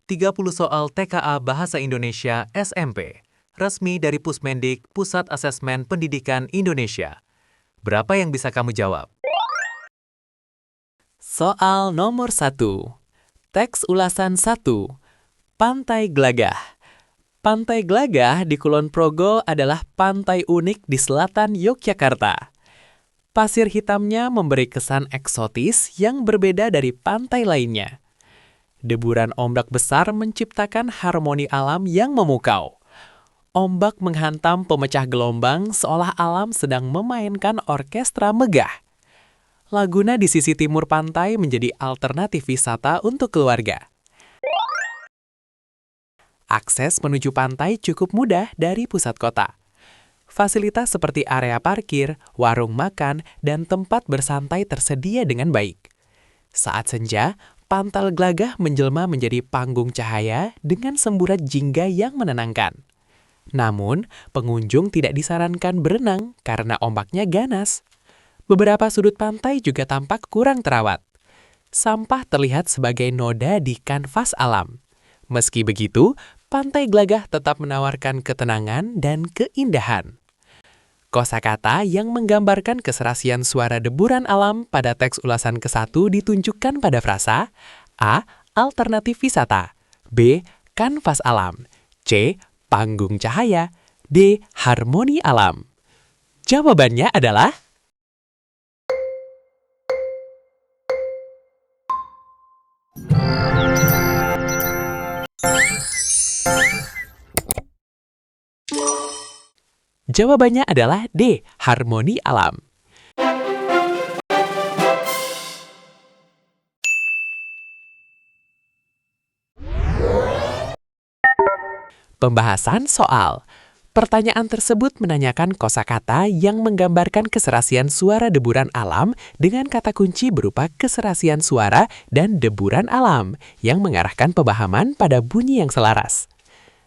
30 soal TKA Bahasa Indonesia SMP, resmi dari Pusmendik, Pusat Asesmen Pendidikan Indonesia. Berapa yang bisa kamu jawab? Soal nomor 1. Teks ulasan 1. Pantai Glagah. Pantai Glagah di Kulon Progo adalah pantai unik di selatan Yogyakarta. Pasir hitamnya memberi kesan eksotis yang berbeda dari pantai lainnya. Deburan ombak besar menciptakan harmoni alam yang memukau. Ombak menghantam pemecah gelombang seolah alam sedang memainkan orkestra megah. Laguna di sisi timur pantai menjadi alternatif wisata untuk keluarga. Akses menuju pantai cukup mudah dari pusat kota. Fasilitas seperti area parkir, warung makan, dan tempat bersantai tersedia dengan baik. Saat senja, Pantai Glagah menjelma menjadi panggung cahaya dengan semburat jingga yang menenangkan. Namun, pengunjung tidak disarankan berenang karena ombaknya ganas. Beberapa sudut pantai juga tampak kurang terawat. Sampah terlihat sebagai noda di kanvas alam. Meski begitu, Pantai Glagah tetap menawarkan ketenangan dan keindahan. Kosakata yang menggambarkan keserasian suara deburan alam pada teks ulasan ke-1 ditunjukkan pada frasa A. Alternatif wisata, B. Kanvas alam, C. Panggung cahaya, D. Harmoni alam. Jawabannya adalah D. Harmoni alam. Pembahasan soal. Pertanyaan tersebut menanyakan kosakata yang menggambarkan keserasian suara deburan alam dengan kata kunci berupa keserasian suara dan deburan alam yang mengarahkan pemahaman pada bunyi yang selaras.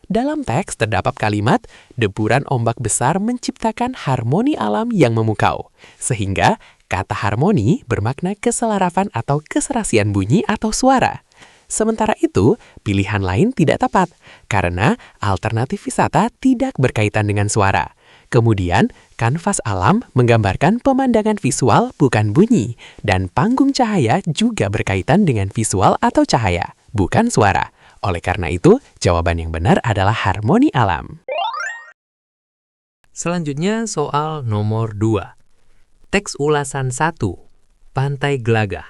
Dalam teks terdapat kalimat, deburan ombak besar menciptakan harmoni alam yang memukau. Sehingga kata harmoni bermakna keselarasan atau keserasian bunyi atau suara. Sementara itu, pilihan lain tidak tepat, karena alternatif wisata tidak berkaitan dengan suara. Kemudian, kanvas alam menggambarkan pemandangan visual bukan bunyi, dan panggung cahaya juga berkaitan dengan visual atau cahaya, bukan suara. Oleh karena itu, jawaban yang benar adalah harmoni alam. Selanjutnya soal nomor 2. Teks ulasan 1. Pantai Glagah.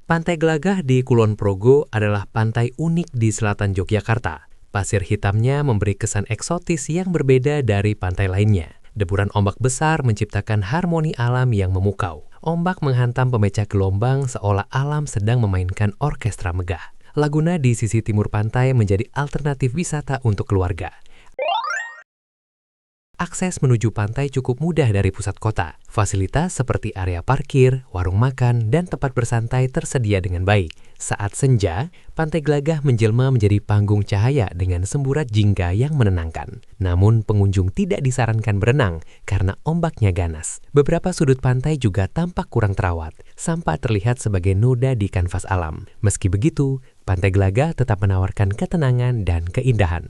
Pantai Glagah di Kulon Progo adalah pantai unik di selatan Yogyakarta. Pasir hitamnya memberi kesan eksotis yang berbeda dari pantai lainnya. Deburan ombak besar menciptakan harmoni alam yang memukau. Ombak menghantam pemecah gelombang seolah alam sedang memainkan orkestra megah. Laguna di sisi timur pantai menjadi alternatif wisata untuk keluarga. Akses menuju pantai cukup mudah dari pusat kota. Fasilitas seperti area parkir, warung makan, dan tempat bersantai tersedia dengan baik. Saat senja, Pantai Glagah menjelma menjadi panggung cahaya dengan semburat jingga yang menenangkan. Namun pengunjung tidak disarankan berenang karena ombaknya ganas. Beberapa sudut pantai juga tampak kurang terawat. Sampah terlihat sebagai noda di kanvas alam. Meski begitu, Pantai Glagah tetap menawarkan ketenangan dan keindahan.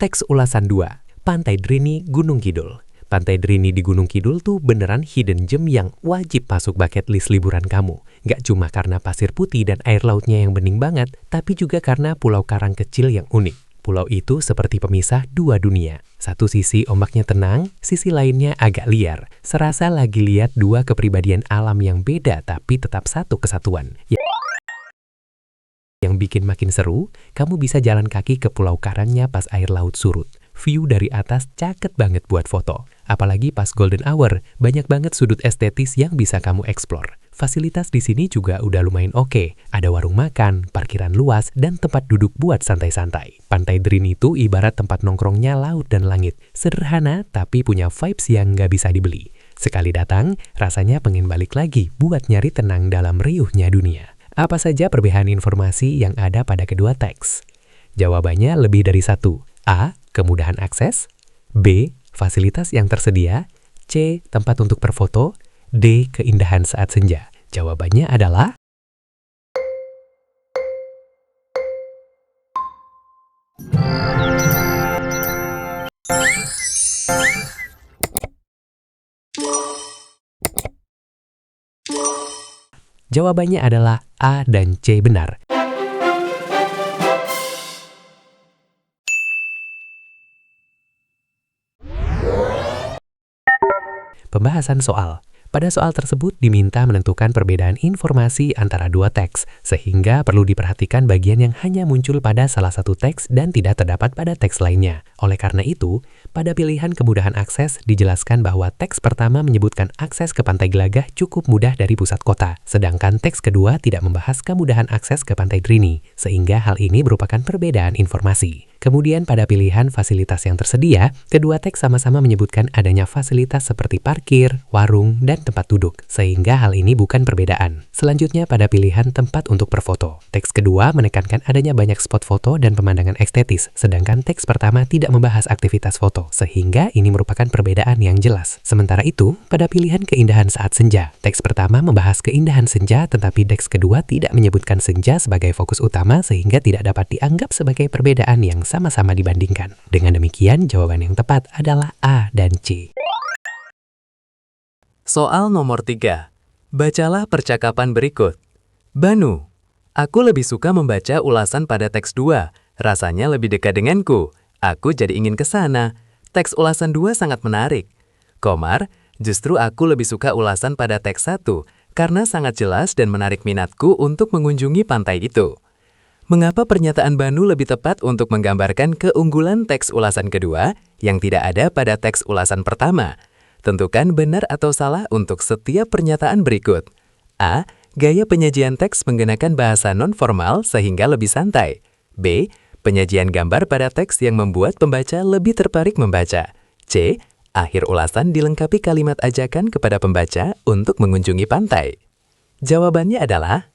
Teks ulasan 2. Pantai Drini, Gunung Kidul. Pantai Drini di Gunung Kidul tuh beneran hidden gem yang wajib masuk bucket list liburan kamu. Gak cuma karena pasir putih dan air lautnya yang bening banget, tapi juga karena pulau karang kecil yang unik. Pulau itu seperti pemisah dua dunia. Satu sisi ombaknya tenang, sisi lainnya agak liar. Serasa lagi lihat dua kepribadian alam yang beda tapi tetap satu kesatuan. Yang bikin makin seru, kamu bisa jalan kaki ke pulau karangnya pas air laut surut. View dari atas caket banget buat foto. Apalagi pas golden hour, banyak banget sudut estetis yang bisa kamu explore. Fasilitas di sini juga udah lumayan oke. Ada warung makan, parkiran luas, dan tempat duduk buat santai-santai. Pantai Drini itu ibarat tempat nongkrongnya laut dan langit. Sederhana, tapi punya vibes yang nggak bisa dibeli. Sekali datang, rasanya pengen balik lagi buat nyari tenang dalam riuhnya dunia. Apa saja perbedaan informasi yang ada pada kedua teks? Jawabannya lebih dari satu. A. Kemudahan akses, B. Fasilitas yang tersedia, C. Tempat untuk berfoto, D. Keindahan saat senja. Jawabannya adalah Jawabannya adalah A dan C benar. Pembahasan soal. Pada soal tersebut diminta menentukan perbedaan informasi antara dua teks, sehingga perlu diperhatikan bagian yang hanya muncul pada salah satu teks dan tidak terdapat pada teks lainnya. Oleh karena itu, pada pilihan kemudahan akses dijelaskan bahwa teks pertama menyebutkan akses ke Pantai Gelagah cukup mudah dari pusat kota, sedangkan teks kedua tidak membahas kemudahan akses ke Pantai Drini, sehingga hal ini merupakan perbedaan informasi. Kemudian pada pilihan fasilitas yang tersedia, kedua teks sama-sama menyebutkan adanya fasilitas seperti parkir, warung, dan tempat duduk, sehingga hal ini bukan perbedaan. Selanjutnya pada pilihan tempat untuk berfoto. Teks kedua menekankan adanya banyak spot foto dan pemandangan estetis, sedangkan teks pertama tidak membahas aktivitas foto, sehingga ini merupakan perbedaan yang jelas. Sementara itu, pada pilihan keindahan saat senja, teks pertama membahas keindahan senja, tetapi teks kedua tidak menyebutkan senja sebagai fokus utama, sehingga tidak dapat dianggap sebagai perbedaan yang sama-sama dibandingkan. Dengan demikian, jawaban yang tepat adalah A dan C. Soal nomor 3. Bacalah percakapan berikut. Banu, aku lebih suka membaca ulasan pada teks 2. Rasanya lebih dekat denganku. Aku jadi ingin ke sana. Teks ulasan 2 sangat menarik. Komar, justru aku lebih suka ulasan pada teks 1 karena sangat jelas dan menarik minatku untuk mengunjungi pantai itu. Mengapa pernyataan Banu lebih tepat untuk menggambarkan keunggulan teks ulasan kedua yang tidak ada pada teks ulasan pertama? Tentukan benar atau salah untuk setiap pernyataan berikut. A. Gaya penyajian teks menggunakan bahasa non-formal sehingga lebih santai. B. Penyajian gambar pada teks yang membuat pembaca lebih tertarik membaca. C. Akhir ulasan dilengkapi kalimat ajakan kepada pembaca untuk mengunjungi pantai. Jawabannya adalah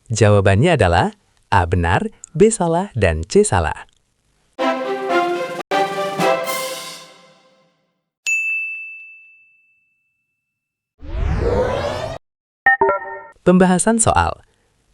Jawabannya adalah A benar, B salah, dan C salah. Pembahasan soal.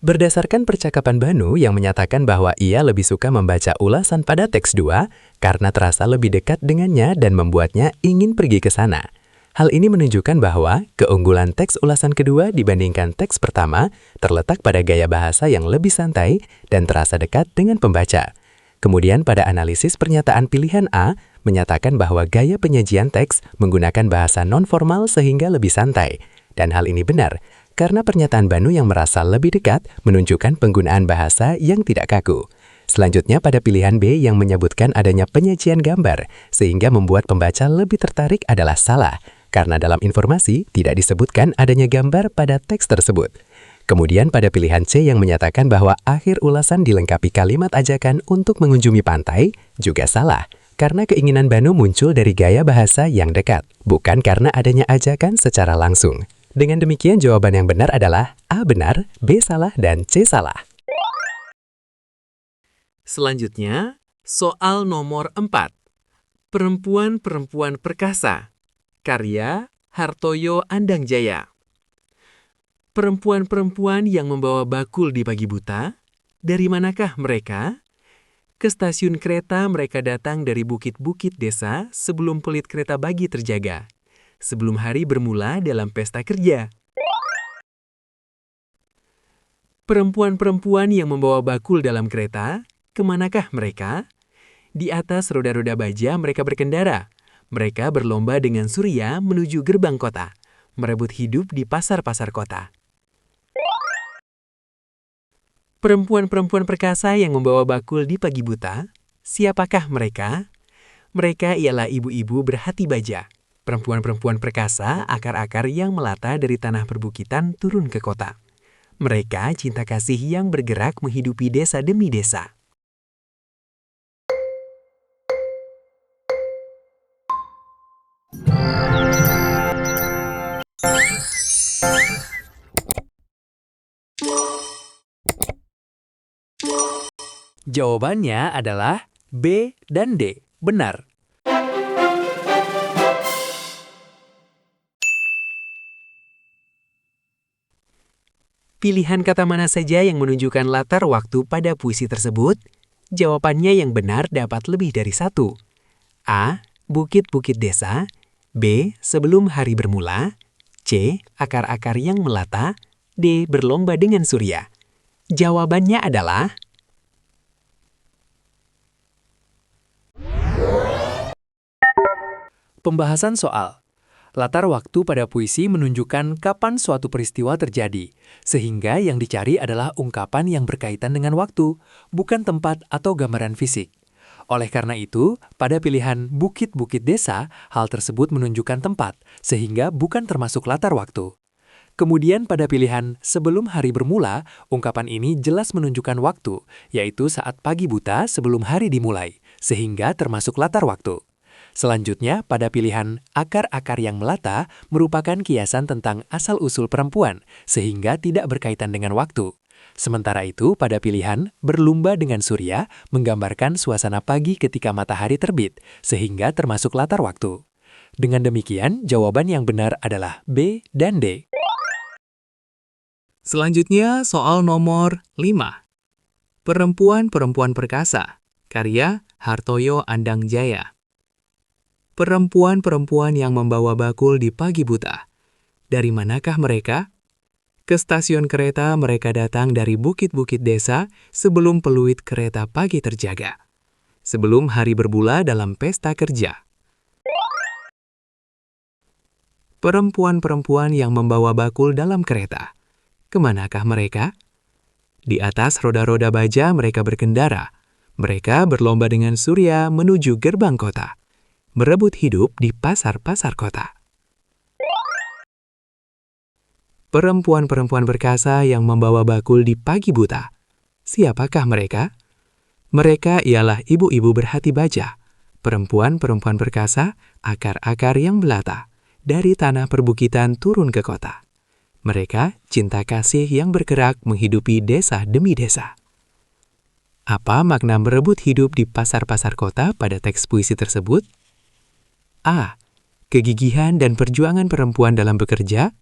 Berdasarkan percakapan Banu yang menyatakan bahwa ia lebih suka membaca ulasan pada teks 2 karena terasa lebih dekat dengannya dan membuatnya ingin pergi ke sana. Hal ini menunjukkan bahwa keunggulan teks ulasan kedua dibandingkan teks pertama terletak pada gaya bahasa yang lebih santai dan terasa dekat dengan pembaca. Kemudian pada analisis pernyataan pilihan A menyatakan bahwa gaya penyajian teks menggunakan bahasa non-formal sehingga lebih santai. Dan hal ini benar, karena pernyataan Banu yang merasa lebih dekat menunjukkan penggunaan bahasa yang tidak kaku. Selanjutnya pada pilihan B yang menyebutkan adanya penyajian gambar, sehingga membuat pembaca lebih tertarik adalah salah, karena dalam informasi tidak disebutkan adanya gambar pada teks tersebut. Kemudian pada pilihan C yang menyatakan bahwa akhir ulasan dilengkapi kalimat ajakan untuk mengunjungi pantai, juga salah, karena keinginan Banu muncul dari gaya bahasa yang dekat, bukan karena adanya ajakan secara langsung. Dengan demikian jawaban yang benar adalah A benar, B salah, dan C salah. Selanjutnya, soal nomor 4. Perempuan-perempuan perkasa. Karya Hartoyo Andangjaya. Perempuan-perempuan yang membawa bakul di pagi buta, dari manakah mereka? Ke stasiun kereta mereka datang dari bukit-bukit desa sebelum pelit kereta bagi terjaga. Sebelum hari bermula dalam pesta kerja. Perempuan-perempuan yang membawa bakul dalam kereta, kemanakah mereka? Di atas roda-roda baja mereka berkendara. Mereka berlomba dengan Surya menuju gerbang kota, merebut hidup di pasar-pasar kota. Perempuan-perempuan perkasa yang membawa bakul di pagi buta, siapakah mereka? Mereka ialah ibu-ibu berhati baja. Perempuan-perempuan perkasa, akar-akar yang melata dari tanah perbukitan turun ke kota. Mereka cinta kasih yang bergerak menghidupi desa demi desa. Jawabannya adalah B dan D. Benar. Pilihan kata mana saja yang menunjukkan latar waktu pada puisi tersebut? Jawabannya yang benar dapat lebih dari satu. A. Bukit-bukit desa. B. Sebelum hari bermula. C. Akar-akar yang melata. D. Berlomba dengan surya. Jawabannya adalah Pembahasan soal latar waktu pada puisi menunjukkan kapan suatu peristiwa terjadi, sehingga yang dicari adalah ungkapan yang berkaitan dengan waktu, bukan tempat atau gambaran fisik. Oleh karena itu, pada pilihan bukit-bukit desa, hal tersebut menunjukkan tempat, sehingga bukan termasuk latar waktu. Kemudian pada pilihan sebelum hari bermula, ungkapan ini jelas menunjukkan waktu, yaitu saat pagi buta sebelum hari dimulai, sehingga termasuk latar waktu. Selanjutnya, pada pilihan akar-akar yang melata merupakan kiasan tentang asal-usul perempuan, sehingga tidak berkaitan dengan waktu. Sementara itu, pada pilihan berlumba dengan surya menggambarkan suasana pagi ketika matahari terbit, sehingga termasuk latar waktu. Dengan demikian, jawaban yang benar adalah B dan D. Selanjutnya, soal nomor 5. Perempuan-perempuan perkasa, karya Hartoyo Andangjaya. Perempuan-perempuan yang membawa bakul di pagi buta. Dari manakah mereka? Ke stasiun kereta mereka datang dari bukit-bukit desa sebelum peluit kereta pagi terjaga. Sebelum hari bermula dalam pesta kerja. Perempuan-perempuan yang membawa bakul dalam kereta. Kemanakah mereka? Di atas roda-roda baja mereka berkendara. Mereka berlomba dengan surya menuju gerbang kota. Merebut hidup di pasar-pasar kota. Perempuan-perempuan perkasa yang membawa bakul di pagi buta. Siapakah mereka? Mereka ialah ibu-ibu berhati baja, perempuan-perempuan perkasa, akar-akar yang melata, dari tanah perbukitan turun ke kota. Mereka cinta kasih yang bergerak menghidupi desa demi desa. Apa makna merebut hidup di pasar-pasar kota pada teks puisi tersebut? A. Kegigihan dan perjuangan perempuan dalam bekerja.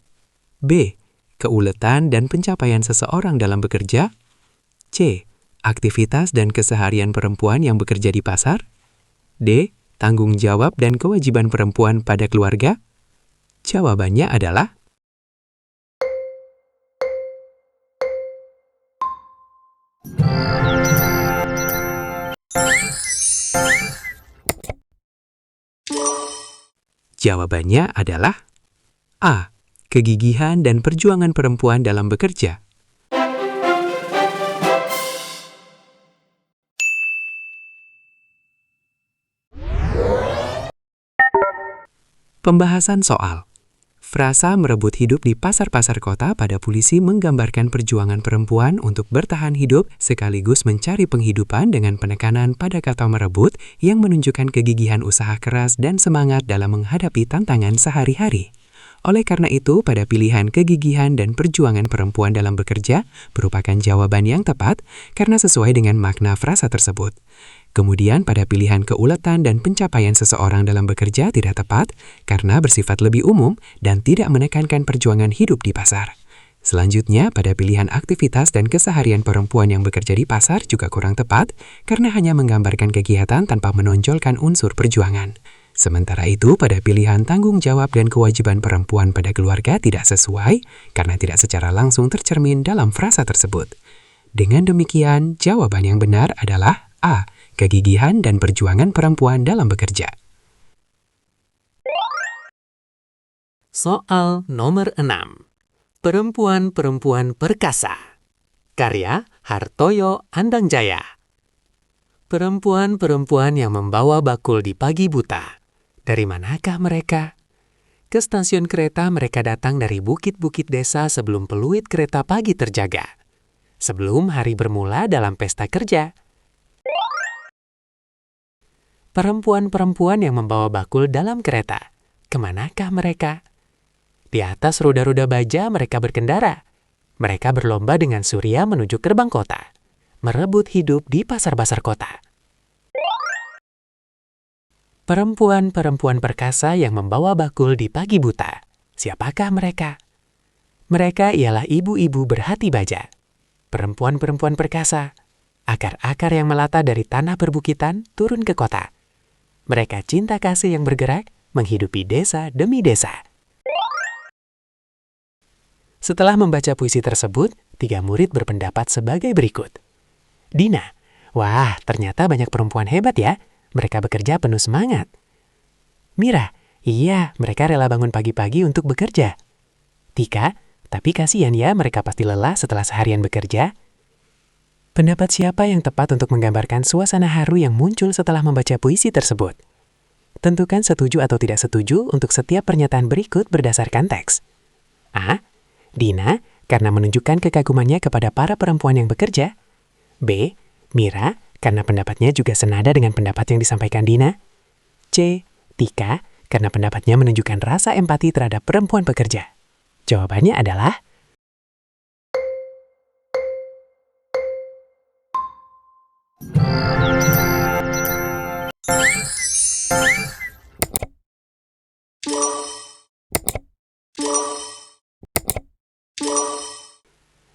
B. Keuletan dan pencapaian seseorang dalam bekerja. C. Aktivitas dan keseharian perempuan yang bekerja di pasar. D. Tanggung jawab dan kewajiban perempuan pada keluarga. Jawabannya adalah Jawabannya adalah A. Kegigihan dan perjuangan perempuan dalam bekerja. Pembahasan soal frasa merebut hidup di pasar-pasar kota pada puisi menggambarkan perjuangan perempuan untuk bertahan hidup sekaligus mencari penghidupan dengan penekanan pada kata merebut yang menunjukkan kegigihan usaha keras dan semangat dalam menghadapi tantangan sehari-hari. Oleh karena itu, pada pilihan kegigihan dan perjuangan perempuan dalam bekerja merupakan jawaban yang tepat karena sesuai dengan makna frasa tersebut. Kemudian pada pilihan keuletan dan pencapaian seseorang dalam bekerja tidak tepat karena bersifat lebih umum dan tidak menekankan perjuangan hidup di pasar. Selanjutnya, pada pilihan aktivitas dan keseharian perempuan yang bekerja di pasar juga kurang tepat karena hanya menggambarkan kegiatan tanpa menonjolkan unsur perjuangan. Sementara itu, pada pilihan tanggung jawab dan kewajiban perempuan pada keluarga tidak sesuai karena tidak secara langsung tercermin dalam frasa tersebut. Dengan demikian, jawaban yang benar adalah A. Kegigihan dan perjuangan perempuan dalam bekerja. soal nomor 6. Perempuan-perempuan perkasa. Karya Hartoyo Andangjaya. Perempuan-perempuan yang membawa bakul di pagi buta. Dari manakah mereka? Ke stasiun kereta mereka datang dari bukit-bukit desa sebelum peluit kereta pagi terjaga. Sebelum hari bermula dalam pesta kerja. Perempuan-perempuan yang membawa bakul dalam kereta. Kemanakah mereka? Di atas roda-roda baja mereka berkendara. Mereka berlomba dengan surya menuju gerbang kota. Merebut hidup di pasar-pasar kota. Perempuan-perempuan perkasa yang membawa bakul di pagi buta. Siapakah mereka? Mereka ialah ibu-ibu berhati baja, perempuan-perempuan perkasa, akar-akar yang melata dari tanah perbukitan turun ke kota. Mereka cinta kasih yang bergerak, menghidupi desa demi desa. Setelah membaca puisi tersebut, 3 murid berpendapat sebagai berikut. Dina, wah ternyata banyak perempuan hebat ya. Mereka bekerja penuh semangat. Mira, iya mereka rela bangun pagi-pagi untuk bekerja. Tika, tapi kasihan ya mereka pasti lelah setelah seharian bekerja. Pendapat siapa yang tepat untuk menggambarkan suasana haru yang muncul setelah membaca puisi tersebut? Tentukan setuju atau tidak setuju untuk setiap pernyataan berikut berdasarkan teks. A. Dina, karena menunjukkan kekagumannya kepada para perempuan yang bekerja. B. Mira, karena pendapatnya juga senada dengan pendapat yang disampaikan Dina. C. Tika, karena pendapatnya menunjukkan rasa empati terhadap perempuan pekerja. Jawabannya adalah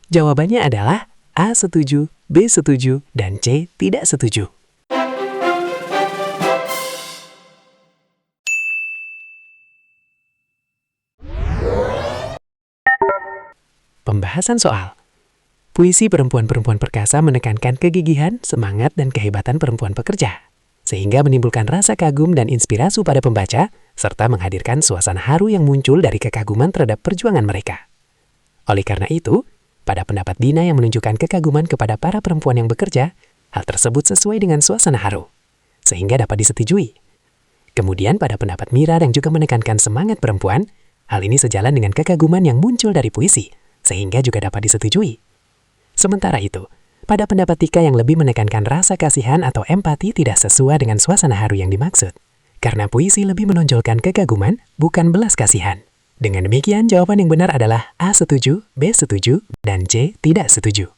Jawabannya adalah A setuju, B setuju, dan C tidak setuju. Pembahasan soal. Puisi perempuan-perempuan perkasa menekankan kegigihan, semangat, dan kehebatan perempuan pekerja, sehingga menimbulkan rasa kagum dan inspirasi pada pembaca, serta menghadirkan suasana haru yang muncul dari kekaguman terhadap perjuangan mereka. Oleh karena itu, pada pendapat Dina yang menunjukkan kekaguman kepada para perempuan yang bekerja, hal tersebut sesuai dengan suasana haru, sehingga dapat disetujui. Kemudian pada pendapat Mira yang juga menekankan semangat perempuan, hal ini sejalan dengan kekaguman yang muncul dari puisi, sehingga juga dapat disetujui. Sementara itu, pada pendapat Tika yang lebih menekankan rasa kasihan atau empati tidak sesuai dengan suasana haru yang dimaksud, karena puisi lebih menonjolkan kekaguman, bukan belas kasihan. Dengan demikian, jawaban yang benar adalah A setuju, B setuju, dan C tidak setuju.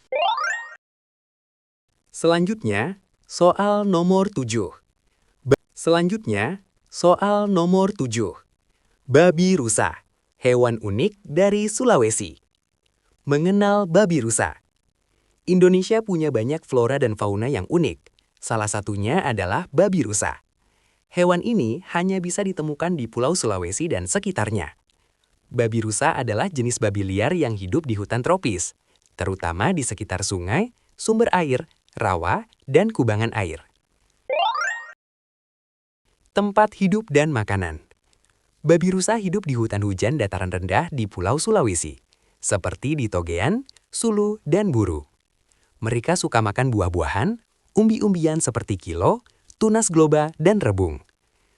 Selanjutnya, soal nomor 7. Babi rusa, hewan unik dari Sulawesi. Mengenal babi rusa. Indonesia punya banyak flora dan fauna yang unik. Salah satunya adalah babi rusa. Hewan ini hanya bisa ditemukan di Pulau Sulawesi dan sekitarnya. Babi rusa adalah jenis babi liar yang hidup di hutan tropis, terutama di sekitar sungai, sumber air, rawa, dan kubangan air. Tempat hidup dan makanan. Babi rusa hidup di hutan hujan dataran rendah di Pulau Sulawesi, seperti di Togean, Sulu, dan Buru. Mereka suka makan buah-buahan, umbi-umbian seperti kilo, tunas globa, dan rebung.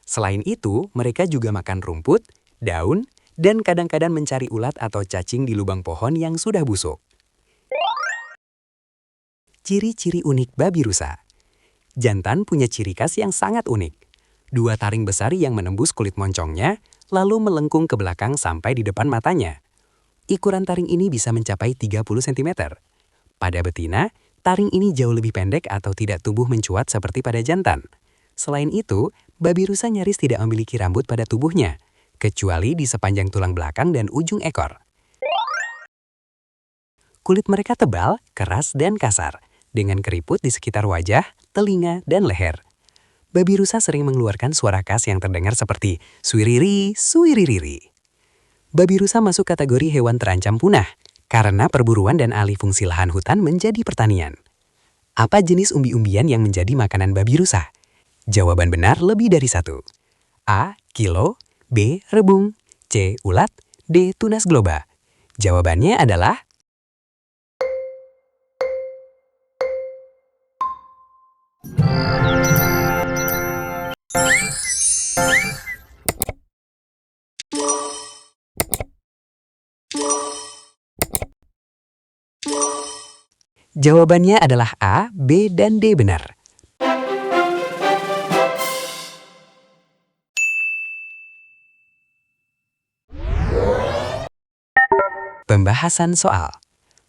Selain itu, mereka juga makan rumput, daun, dan kadang-kadang mencari ulat atau cacing di lubang pohon yang sudah busuk. Ciri-ciri unik babi rusa. Jantan punya ciri khas yang sangat unik. 2 taring besar yang menembus kulit moncongnya, lalu melengkung ke belakang sampai di depan matanya. Ukuran taring ini bisa mencapai 30 cm. Pada betina, taring ini jauh lebih pendek atau tidak tumbuh mencuat seperti pada jantan. Selain itu, babi rusa nyaris tidak memiliki rambut pada tubuhnya, kecuali di sepanjang tulang belakang dan ujung ekor. Kulit mereka tebal, keras, dan kasar, dengan keriput di sekitar wajah, telinga, dan leher. Babi rusa sering mengeluarkan suara khas yang terdengar seperti suiriri, suiririri. Babi rusa masuk kategori hewan terancam punah, karena perburuan dan alih fungsi lahan hutan menjadi pertanian. Apa jenis umbi-umbian yang menjadi makanan babi rusa? Jawaban benar lebih dari 1. A. Kilo, B. Rebung, C. Ulat, D. Tunas globa. Jawabannya adalah Jawabannya adalah A, B, dan D benar. Pembahasan soal.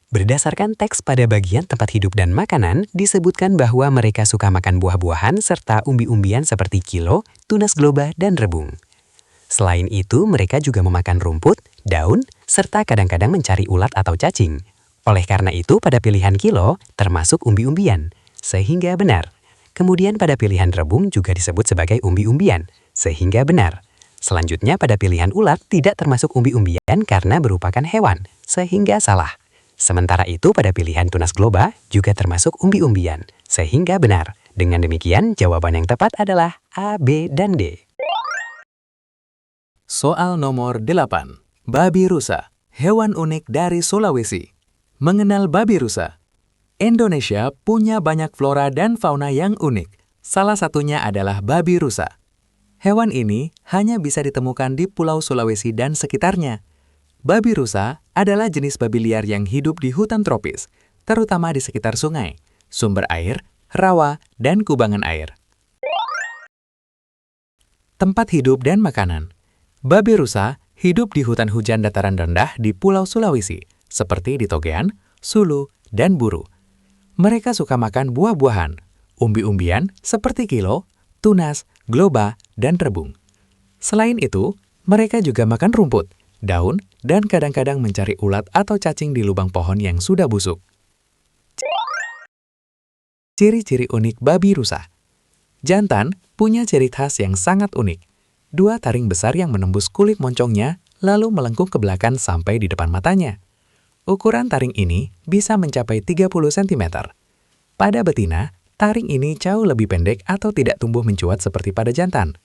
Berdasarkan teks pada bagian tempat hidup dan makanan, disebutkan bahwa mereka suka makan buah-buahan serta umbi-umbian seperti kilo, tunas globa, dan rebung. Selain itu, mereka juga memakan rumput, daun, serta kadang-kadang mencari ulat atau cacing. Oleh karena itu, pada pilihan kilo termasuk umbi-umbian, sehingga benar. Kemudian pada pilihan rebung juga disebut sebagai umbi-umbian, sehingga benar. Selanjutnya pada pilihan ulat tidak termasuk umbi-umbian karena merupakan hewan, sehingga salah. Sementara itu pada pilihan tunas globa juga termasuk umbi-umbian, sehingga benar. Dengan demikian, jawaban yang tepat adalah A, B, dan D. Soal nomor 8. Babi rusa, hewan unik dari Sulawesi. Mengenal babi rusa. Indonesia punya banyak flora dan fauna yang unik. Salah satunya adalah babi rusa. Hewan ini hanya bisa ditemukan di Pulau Sulawesi dan sekitarnya. Babi rusa adalah jenis babi liar yang hidup di hutan tropis, terutama di sekitar sungai, sumber air, rawa, dan kubangan air. Tempat hidup dan makanan. Babi rusa hidup di hutan hujan dataran rendah di Pulau Sulawesi, seperti di Togean, Sulu, dan Buru. Mereka suka makan buah-buahan, umbi-umbian seperti kilo, tunas, globa, dan rebung. Selain itu, mereka juga makan rumput, daun, dan kadang-kadang mencari ulat atau cacing di lubang pohon yang sudah busuk. Ciri-ciri unik babi rusa. Jantan punya ciri khas yang sangat unik. 2 taring besar yang menembus kulit moncongnya lalu melengkung ke belakang sampai di depan matanya. Ukuran taring ini bisa mencapai 30 cm. Pada betina, taring ini jauh lebih pendek atau tidak tumbuh mencuat seperti pada jantan.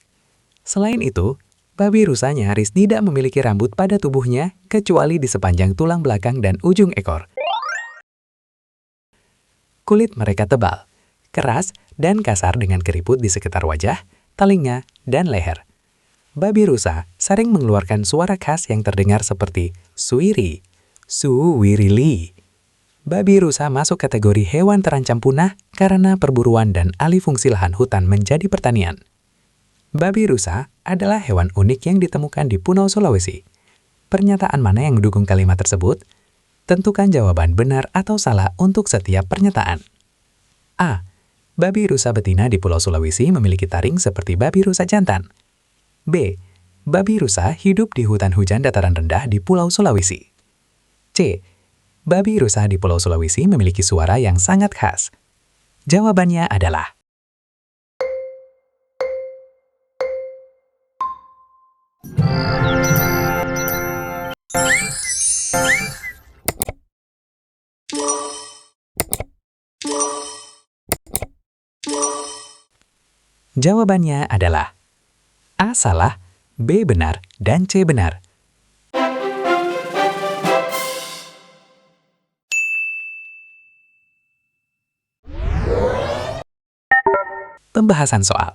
Selain itu, babi rusa nyaris tidak memiliki rambut pada tubuhnya kecuali di sepanjang tulang belakang dan ujung ekor. Kulit mereka tebal, keras, dan kasar dengan keriput di sekitar wajah, telinga, dan leher. Babi rusa sering mengeluarkan suara khas yang terdengar seperti suwiri, suwirili. Babi rusa masuk kategori hewan terancam punah karena perburuan dan alih fungsi lahan hutan menjadi pertanian. Babi rusa adalah hewan unik yang ditemukan di Pulau Sulawesi. Pernyataan mana yang mendukung kalimat tersebut? Tentukan jawaban benar atau salah untuk setiap pernyataan. A. Babi rusa betina di Pulau Sulawesi memiliki taring seperti babi rusa jantan. B. Babi rusa hidup di hutan hujan dataran rendah di Pulau Sulawesi. C. Babi rusa di Pulau Sulawesi memiliki suara yang sangat khas. Jawabannya adalah Jawabannya adalah A salah, B benar, dan C benar. Pembahasan soal.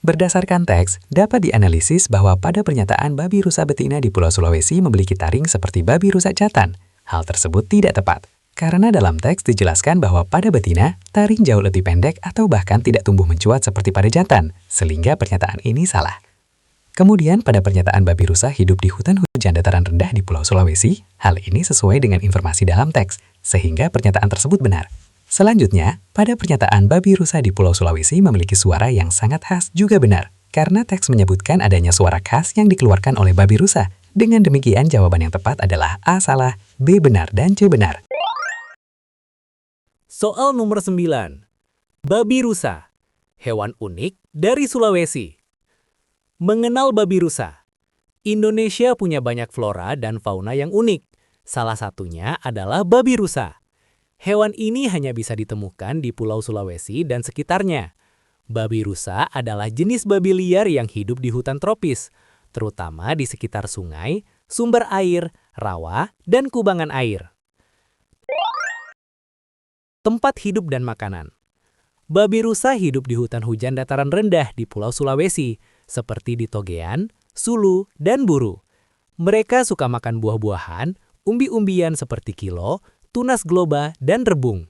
Berdasarkan teks, dapat dianalisis bahwa pada pernyataan babi rusa betina di Pulau Sulawesi memiliki taring seperti babi rusa jantan. Hal tersebut tidak tepat, karena dalam teks dijelaskan bahwa pada betina, taring jauh lebih pendek atau bahkan tidak tumbuh mencuat seperti pada jantan, sehingga pernyataan ini salah. Kemudian pada pernyataan babi rusa hidup di hutan hujan dataran rendah di Pulau Sulawesi, hal ini sesuai dengan informasi dalam teks, sehingga pernyataan tersebut benar. Selanjutnya, pada pernyataan babi rusa di Pulau Sulawesi memiliki suara yang sangat khas juga benar, karena teks menyebutkan adanya suara khas yang dikeluarkan oleh babi rusa. Dengan demikian, jawaban yang tepat adalah A salah, B benar, dan C benar. Soal nomor 9. Babi rusa, hewan unik dari Sulawesi. Mengenal babi rusa. Indonesia punya banyak flora dan fauna yang unik. Salah satunya adalah babi rusa. Hewan ini hanya bisa ditemukan di Pulau Sulawesi dan sekitarnya. Babi rusa adalah jenis babi liar yang hidup di hutan tropis, terutama di sekitar sungai, sumber air, rawa, dan kubangan air. Tempat hidup dan makanan. Babi rusa hidup di hutan hujan dataran rendah di Pulau Sulawesi, seperti di Togean, Sulu, dan Buru. Mereka suka makan buah-buahan, umbi-umbian seperti kilo, tunas globa, dan rebung.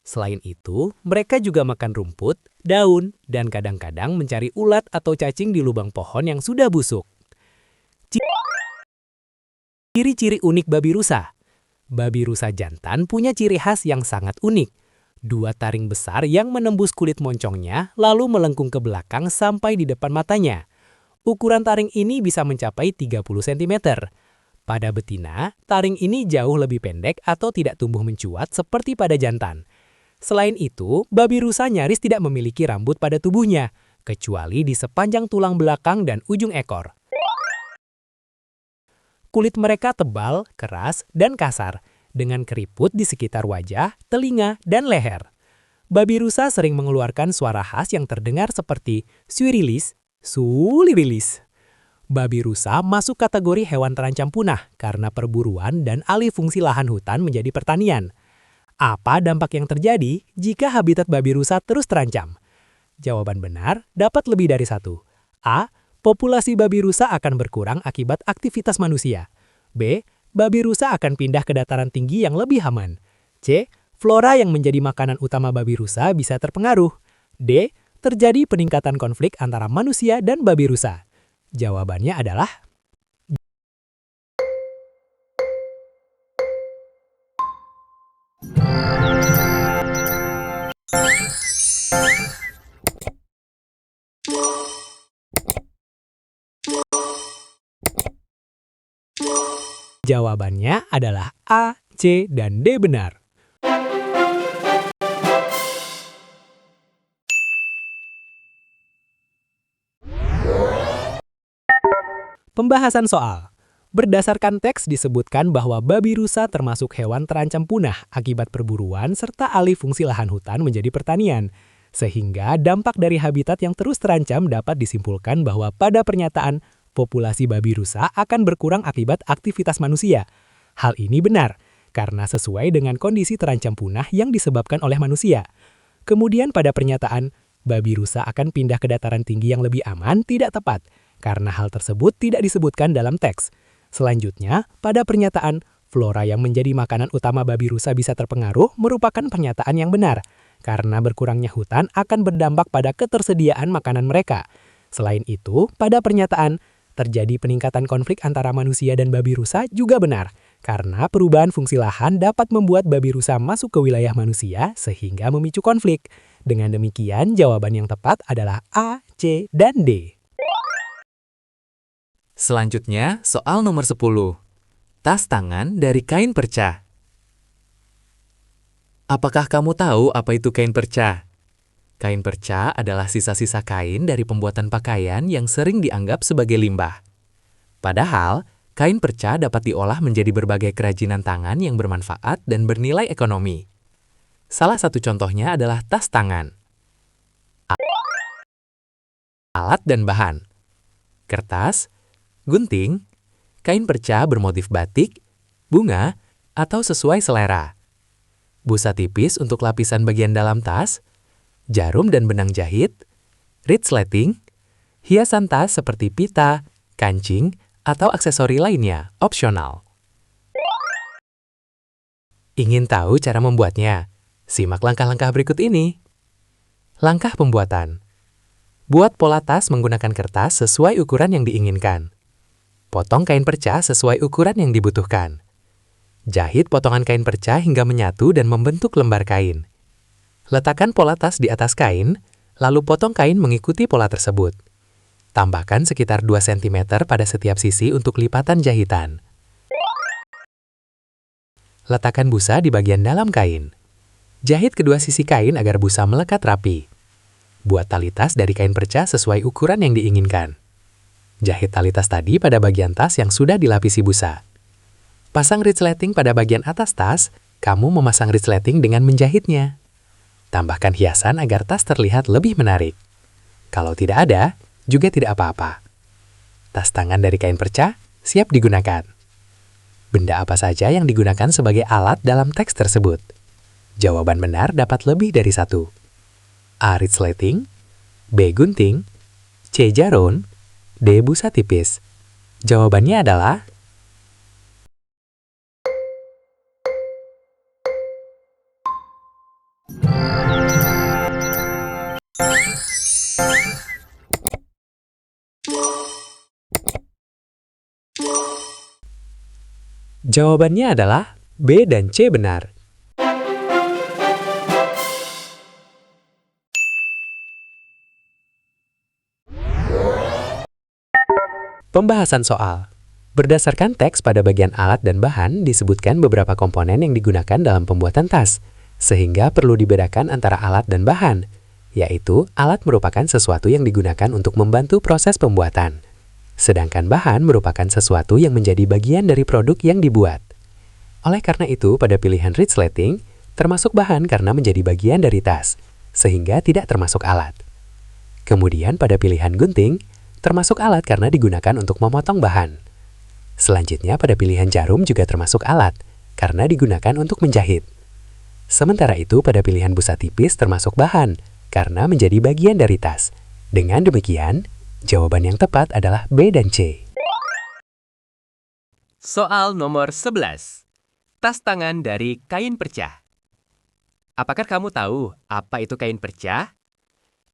Selain itu, mereka juga makan rumput, daun, dan kadang-kadang mencari ulat atau cacing di lubang pohon yang sudah busuk. Ciri-ciri unik babi rusa. Babi rusa jantan punya ciri khas yang sangat unik. 2 taring besar yang menembus kulit moncongnya lalu melengkung ke belakang sampai di depan matanya. Ukuran taring ini bisa mencapai 30 cm. Pada betina, taring ini jauh lebih pendek atau tidak tumbuh mencuat seperti pada jantan. Selain itu, babi rusa nyaris tidak memiliki rambut pada tubuhnya, kecuali di sepanjang tulang belakang dan ujung ekor. Kulit mereka tebal, keras, dan kasar, dengan keriput di sekitar wajah, telinga, dan leher. Babi rusa sering mengeluarkan suara khas yang terdengar seperti suirilis, sulirilis. Babi rusa masuk kategori hewan terancam punah karena perburuan dan alih fungsi lahan hutan menjadi pertanian. Apa dampak yang terjadi jika habitat babi rusa terus terancam? Jawaban benar dapat lebih dari satu. A. Populasi babi rusa akan berkurang akibat aktivitas manusia. B. Babi rusa akan pindah ke dataran tinggi yang lebih aman. C. Flora yang menjadi makanan utama babi rusa bisa terpengaruh. D. Terjadi peningkatan konflik antara manusia dan babi rusa. Jawabannya adalah Jawabannya adalah A, C, dan D benar. Pembahasan soal. Berdasarkan teks disebutkan bahwa babi rusa termasuk hewan terancam punah akibat perburuan serta alih fungsi lahan hutan menjadi pertanian. Sehingga dampak dari habitat yang terus terancam dapat disimpulkan bahwa pada pernyataan populasi babi rusa akan berkurang akibat aktivitas manusia. Hal ini benar, karena sesuai dengan kondisi terancam punah yang disebabkan oleh manusia. Kemudian pada pernyataan, babi rusa akan pindah ke dataran tinggi yang lebih aman tidak tepat, karena hal tersebut tidak disebutkan dalam teks. Selanjutnya, pada pernyataan, flora yang menjadi makanan utama babi rusa bisa terpengaruh merupakan pernyataan yang benar, karena berkurangnya hutan akan berdampak pada ketersediaan makanan mereka. Selain itu, pada pernyataan, terjadi peningkatan konflik antara manusia dan babi rusa juga benar, karena perubahan fungsi lahan dapat membuat babi rusa masuk ke wilayah manusia sehingga memicu konflik. Dengan demikian, jawaban yang tepat adalah A, C, dan D. Selanjutnya, soal nomor 10. Tas tangan dari kain perca. Apakah kamu tahu apa itu kain perca? Kain perca adalah sisa-sisa kain dari pembuatan pakaian yang sering dianggap sebagai limbah. Padahal, kain perca dapat diolah menjadi berbagai kerajinan tangan yang bermanfaat dan bernilai ekonomi. Salah satu contohnya adalah tas tangan. Alat dan bahan. Kertas, gunting, kain perca bermotif batik, bunga, atau sesuai selera. Busa tipis untuk lapisan bagian dalam tas, jarum dan benang jahit, resleting, hiasan tas seperti pita, kancing, atau aksesori lainnya, opsional. Ingin tahu cara membuatnya? Simak langkah-langkah berikut ini. Langkah pembuatan. Buat pola tas menggunakan kertas sesuai ukuran yang diinginkan. Potong kain perca sesuai ukuran yang dibutuhkan. Jahit potongan kain perca hingga menyatu dan membentuk lembar kain. Letakkan pola tas di atas kain, lalu potong kain mengikuti pola tersebut. Tambahkan sekitar 2 cm pada setiap sisi untuk lipatan jahitan. Letakkan busa di bagian dalam kain. Jahit kedua sisi kain agar busa melekat rapi. Buat tali tas dari kain perca sesuai ukuran yang diinginkan. Jahit tali tas tadi pada bagian tas yang sudah dilapisi busa. Pasang resleting pada bagian atas tas, kamu memasang resleting dengan menjahitnya. Tambahkan hiasan agar tas terlihat lebih menarik. Kalau tidak ada, juga tidak apa-apa. Tas tangan dari kain perca siap digunakan. Benda apa saja yang digunakan sebagai alat dalam teks tersebut? Jawaban benar dapat lebih dari satu. A. Resleting, B. Gunting, C. Jarum, D. Busa tipis. Jawabannya adalah Jawabannya adalah B dan C benar. Pembahasan soal. Berdasarkan teks pada bagian alat dan bahan, disebutkan beberapa komponen yang digunakan dalam pembuatan tas, sehingga perlu dibedakan antara alat dan bahan, yaitu alat merupakan sesuatu yang digunakan untuk membantu proses pembuatan, sedangkan bahan merupakan sesuatu yang menjadi bagian dari produk yang dibuat. Oleh karena itu, pada pilihan resleting, termasuk bahan karena menjadi bagian dari tas, sehingga tidak termasuk alat. Kemudian pada pilihan gunting, termasuk alat karena digunakan untuk memotong bahan. Selanjutnya pada pilihan jarum juga termasuk alat, karena digunakan untuk menjahit. Sementara itu pada pilihan busa tipis termasuk bahan, karena menjadi bagian dari tas. Dengan demikian, jawaban yang tepat adalah B dan C. Soal nomor 11. Tas tangan dari kain percah. Apakah kamu tahu apa itu kain percah?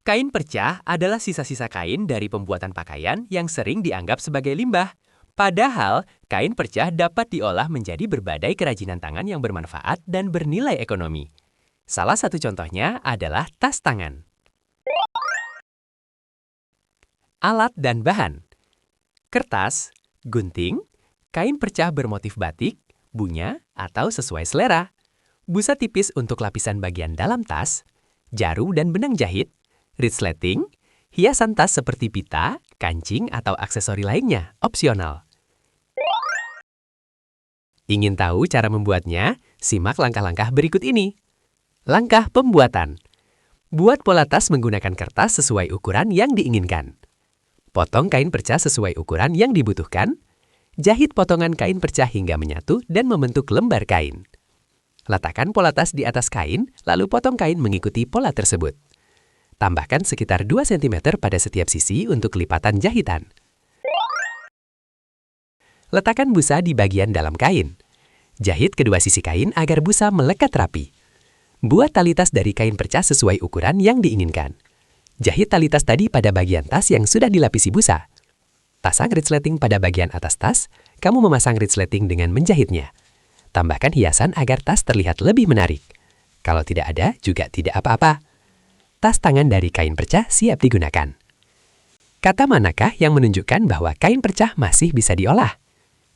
Kain percah adalah sisa-sisa kain dari pembuatan pakaian yang sering dianggap sebagai limbah. Padahal, kain percah dapat diolah menjadi berbagai kerajinan tangan yang bermanfaat dan bernilai ekonomi. Salah satu contohnya adalah tas tangan. Alat dan bahan. Kertas, gunting, kain percah bermotif batik, bunga, atau sesuai selera. Busa tipis untuk lapisan bagian dalam tas, jarum dan benang jahit, resleting, hiasan tas seperti pita, kancing, atau aksesori lainnya, opsional. Ingin tahu cara membuatnya? Simak langkah-langkah berikut ini. Langkah pembuatan. Buat pola tas menggunakan kertas sesuai ukuran yang diinginkan. Potong kain percah sesuai ukuran yang dibutuhkan. Jahit potongan kain percah hingga menyatu dan membentuk lembar kain. Letakkan pola tas di atas kain, lalu potong kain mengikuti pola tersebut. Tambahkan sekitar 2 cm pada setiap sisi untuk lipatan jahitan. Letakkan busa di bagian dalam kain. Jahit kedua sisi kain agar busa melekat rapi. Buat tali tas dari kain percah sesuai ukuran yang diinginkan. Jahit tali tas tadi pada bagian tas yang sudah dilapisi busa. Pasang resleting pada bagian atas tas, kamu memasang resleting dengan menjahitnya. Tambahkan hiasan agar tas terlihat lebih menarik. Kalau tidak ada, juga tidak apa-apa. Tas tangan dari kain percah siap digunakan. Kata manakah yang menunjukkan bahwa kain percah masih bisa diolah?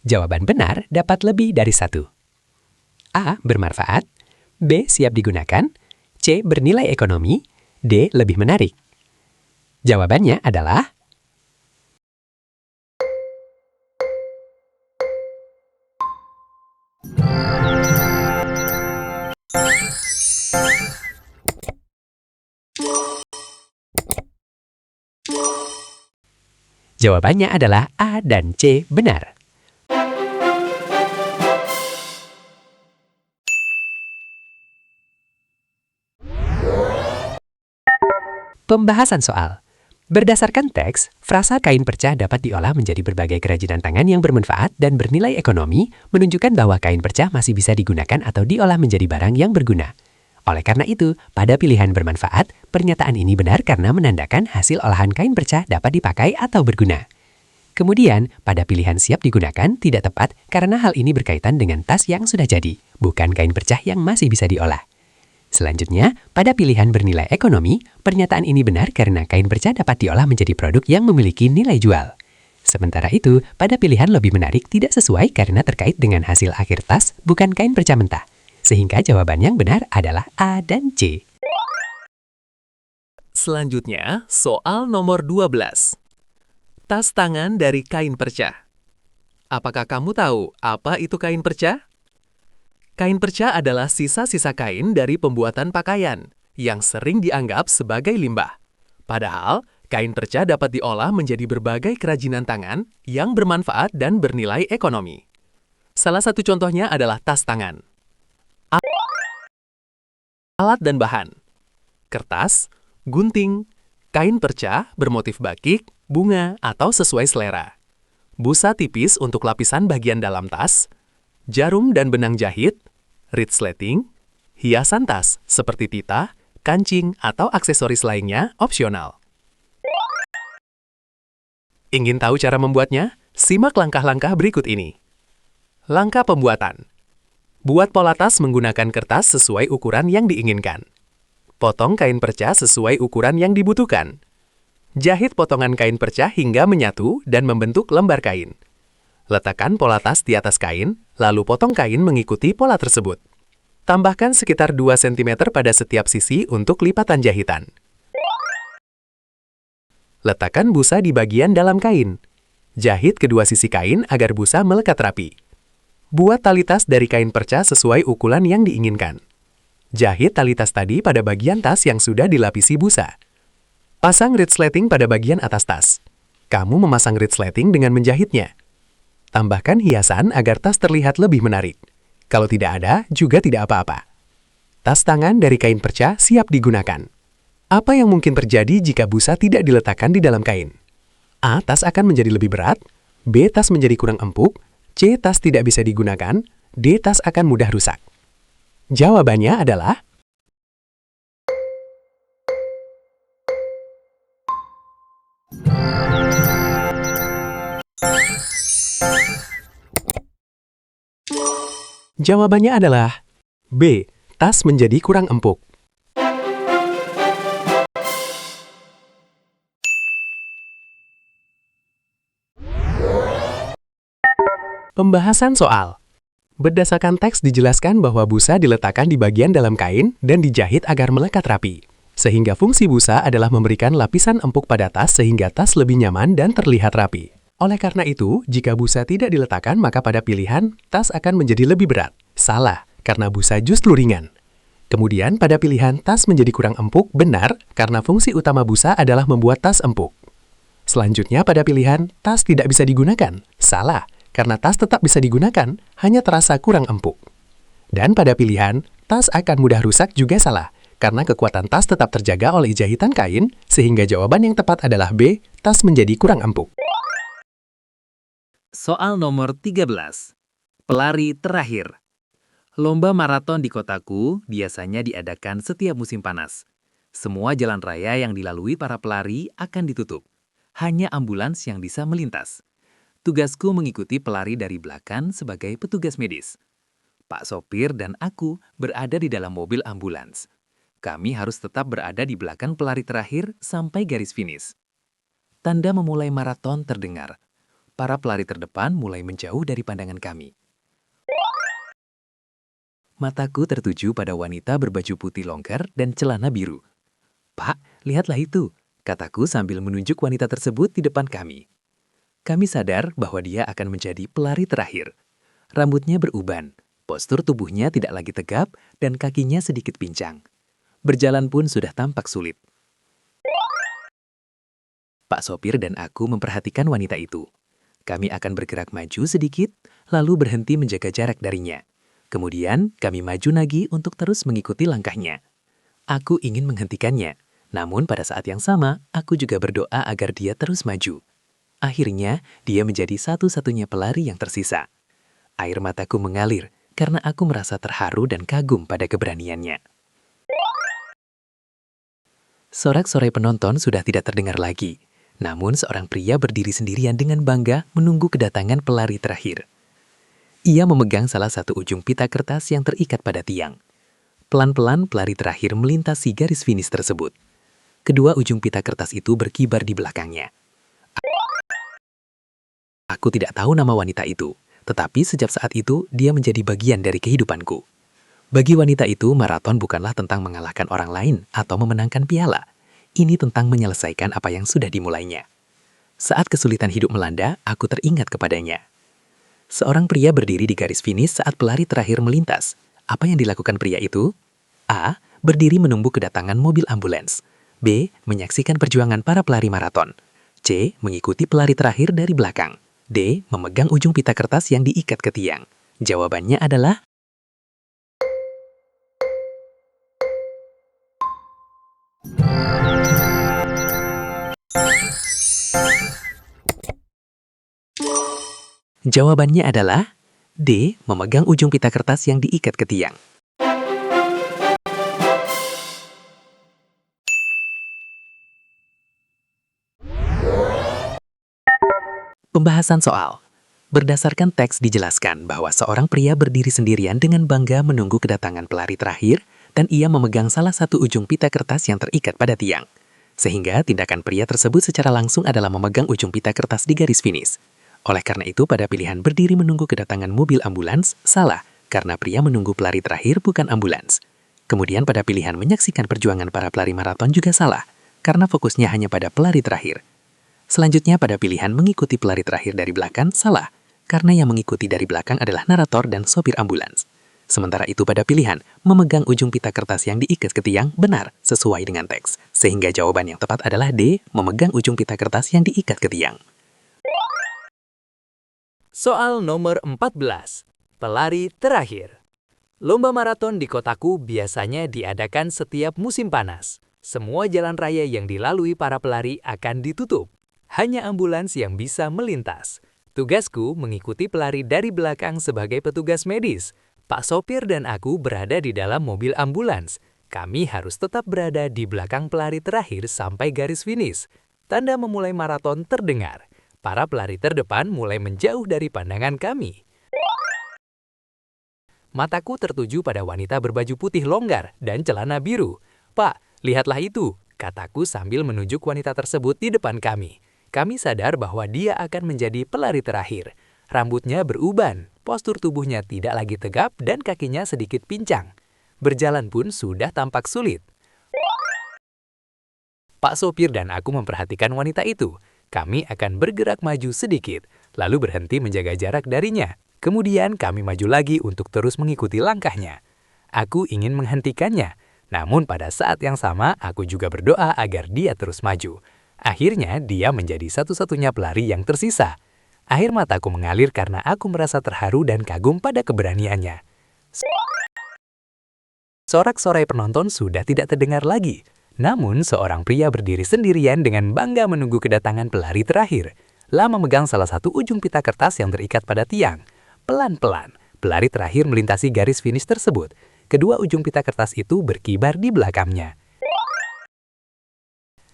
Jawaban benar dapat lebih dari 1. A. Bermanfaat. B. Siap digunakan. C. Bernilai ekonomi. D. Lebih menarik. Jawabannya adalah Jawabannya adalah A dan C benar. Pembahasan soal. Berdasarkan teks, frasa kain percah dapat diolah menjadi berbagai kerajinan tangan yang bermanfaat dan bernilai ekonomi, menunjukkan bahwa kain percah masih bisa digunakan atau diolah menjadi barang yang berguna. Oleh karena itu, pada pilihan bermanfaat, pernyataan ini benar karena menandakan hasil olahan kain percah dapat dipakai atau berguna. Kemudian, pada pilihan siap digunakan tidak tepat karena hal ini berkaitan dengan tas yang sudah jadi, bukan kain percah yang masih bisa diolah. Selanjutnya, pada pilihan bernilai ekonomi, pernyataan ini benar karena kain percah dapat diolah menjadi produk yang memiliki nilai jual. Sementara itu, pada pilihan lebih menarik tidak sesuai karena terkait dengan hasil akhir tas, bukan kain percah mentah. Sehingga jawaban yang benar adalah A dan C. Selanjutnya, soal nomor 12. Tas tangan dari kain percah. Apakah kamu tahu apa itu kain percah? Kain percah adalah sisa-sisa kain dari pembuatan pakaian yang sering dianggap sebagai limbah. Padahal, kain percah dapat diolah menjadi berbagai kerajinan tangan yang bermanfaat dan bernilai ekonomi. Salah satu contohnya adalah tas tangan. Alat dan bahan. Kertas, gunting, kain percah bermotif batik, bunga, atau sesuai selera. Busa tipis untuk lapisan bagian dalam tas, jarum dan benang jahit, resleting, hiasan tas seperti pita, kancing, atau aksesoris lainnya opsional. Ingin tahu cara membuatnya? Simak langkah-langkah berikut ini. Langkah pembuatan. Buat pola tas menggunakan kertas sesuai ukuran yang diinginkan. Potong kain percah sesuai ukuran yang dibutuhkan. Jahit potongan kain percah hingga menyatu dan membentuk lembar kain. Letakkan pola tas di atas kain, lalu potong kain mengikuti pola tersebut. Tambahkan sekitar 2 cm pada setiap sisi untuk lipatan jahitan. Letakkan busa di bagian dalam kain. Jahit kedua sisi kain agar busa melekat rapi. Buat tali tas dari kain perca sesuai ukuran yang diinginkan. Jahit tali tas tadi pada bagian tas yang sudah dilapisi busa. Pasang resleting pada bagian atas tas. Kamu memasang resleting dengan menjahitnya. Tambahkan hiasan agar tas terlihat lebih menarik. Kalau tidak ada, juga tidak apa-apa. Tas tangan dari kain perca siap digunakan. Apa yang mungkin terjadi jika busa tidak diletakkan di dalam kain? A. Tas akan menjadi lebih berat. B. Tas menjadi kurang empuk. C. Tas tidak bisa digunakan. D. Tas akan mudah rusak. Jawabannya adalah Jawabannya adalah B. Tas menjadi kurang empuk. Pembahasan soal. Berdasarkan teks dijelaskan bahwa busa diletakkan di bagian dalam kain dan dijahit agar melekat rapi. Sehingga fungsi busa adalah memberikan lapisan empuk pada tas sehingga tas lebih nyaman dan terlihat rapi. Oleh karena itu, jika busa tidak diletakkan maka pada pilihan, tas akan menjadi lebih berat. Salah, karena busa justru ringan. Kemudian pada pilihan tas menjadi kurang empuk, benar, karena fungsi utama busa adalah membuat tas empuk. Selanjutnya pada pilihan, tas tidak bisa digunakan. Salah, karena tas tetap bisa digunakan, hanya terasa kurang empuk. Dan pada pilihan, tas akan mudah rusak juga salah, karena kekuatan tas tetap terjaga oleh jahitan kain, sehingga jawaban yang tepat adalah B, tas menjadi kurang empuk. Soal nomor 13. Pelari terakhir. Lomba maraton di kotaku biasanya diadakan setiap musim panas. Semua jalan raya yang dilalui para pelari akan ditutup. Hanya ambulans yang bisa melintas. Tugasku mengikuti pelari dari belakang sebagai petugas medis. Pak sopir dan aku berada di dalam mobil ambulans. Kami harus tetap berada di belakang pelari terakhir sampai garis finish. Tanda memulai maraton terdengar. Para pelari terdepan mulai menjauh dari pandangan kami. Mataku tertuju pada wanita berbaju putih longgar dan celana biru. "Pak, lihatlah itu," kataku sambil menunjuk wanita tersebut di depan kami. Kami sadar bahwa dia akan menjadi pelari terakhir. Rambutnya beruban, postur tubuhnya tidak lagi tegap, dan kakinya sedikit pincang. Berjalan pun sudah tampak sulit. Pak sopir dan aku memperhatikan wanita itu. Kami akan bergerak maju sedikit, lalu berhenti menjaga jarak darinya. Kemudian kami maju lagi untuk terus mengikuti langkahnya. Aku ingin menghentikannya, namun pada saat yang sama, aku juga berdoa agar dia terus maju. Akhirnya, dia menjadi satu-satunya pelari yang tersisa. Air mataku mengalir karena aku merasa terharu dan kagum pada keberaniannya. Sorak-sorai penonton sudah tidak terdengar lagi. Namun seorang pria berdiri sendirian dengan bangga menunggu kedatangan pelari terakhir. Ia memegang salah satu ujung pita kertas yang terikat pada tiang. Pelan-pelan pelari terakhir melintasi garis finish tersebut. Kedua ujung pita kertas itu berkibar di belakangnya. Aku tidak tahu nama wanita itu, tetapi sejak saat itu dia menjadi bagian dari kehidupanku. Bagi wanita itu, maraton bukanlah tentang mengalahkan orang lain atau memenangkan piala. Ini tentang menyelesaikan apa yang sudah dimulainya. Saat kesulitan hidup melanda, aku teringat kepadanya. Seorang pria berdiri di garis finish saat pelari terakhir melintas. Apa yang dilakukan pria itu? A. Berdiri menunggu kedatangan mobil ambulans. B. Menyaksikan perjuangan para pelari maraton. C. Mengikuti pelari terakhir dari belakang. D. Memegang ujung pita kertas yang diikat ke tiang. Jawabannya adalah Jawabannya adalah D. Memegang ujung pita kertas yang diikat ke tiang. Pembahasan soal. Berdasarkan teks dijelaskan bahwa seorang pria berdiri sendirian dengan bangga menunggu kedatangan pelari terakhir dan ia memegang salah satu ujung pita kertas yang terikat pada tiang. Sehingga tindakan pria tersebut secara langsung adalah memegang ujung pita kertas di garis finish. Oleh karena itu, pada pilihan berdiri menunggu kedatangan mobil ambulans, salah, karena pria menunggu pelari terakhir bukan ambulans. Kemudian pada pilihan menyaksikan perjuangan para pelari maraton juga salah, karena fokusnya hanya pada pelari terakhir. Selanjutnya pada pilihan mengikuti pelari terakhir dari belakang, salah, karena yang mengikuti dari belakang adalah narator dan sopir ambulans. Sementara itu pada pilihan memegang ujung pita kertas yang diikat ke tiang, benar, sesuai dengan teks. Sehingga jawaban yang tepat adalah D, memegang ujung pita kertas yang diikat ke tiang. Soal nomor 14. Pelari terakhir. Lomba maraton di kotaku biasanya diadakan setiap musim panas. Semua jalan raya yang dilalui para pelari akan ditutup. Hanya ambulans yang bisa melintas. Tugasku mengikuti pelari dari belakang sebagai petugas medis. Pak sopir dan aku berada di dalam mobil ambulans. Kami harus tetap berada di belakang pelari terakhir sampai garis finish. Tanda memulai maraton terdengar. Para pelari terdepan mulai menjauh dari pandangan kami. Mataku tertuju pada wanita berbaju putih longgar dan celana biru. "Pak, lihatlah itu," kataku sambil menunjuk wanita tersebut di depan kami. Kami sadar bahwa dia akan menjadi pelari terakhir. Rambutnya beruban, postur tubuhnya tidak lagi tegap dan kakinya sedikit pincang. Berjalan pun sudah tampak sulit. Pak sopir dan aku memperhatikan wanita itu. Kami akan bergerak maju sedikit, lalu berhenti menjaga jarak darinya. Kemudian kami maju lagi untuk terus mengikuti langkahnya. Aku ingin menghentikannya, namun pada saat yang sama aku juga berdoa agar dia terus maju. Akhirnya dia menjadi satu-satunya pelari yang tersisa. Air mataku mengalir karena aku merasa terharu dan kagum pada keberaniannya. Sorak-sorai penonton sudah tidak terdengar lagi. Namun, seorang pria berdiri sendirian dengan bangga menunggu kedatangan pelari terakhir. Lama memegang salah satu ujung pita kertas yang terikat pada tiang. Pelan-pelan, pelari terakhir melintasi garis finish tersebut. Kedua ujung pita kertas itu berkibar di belakangnya.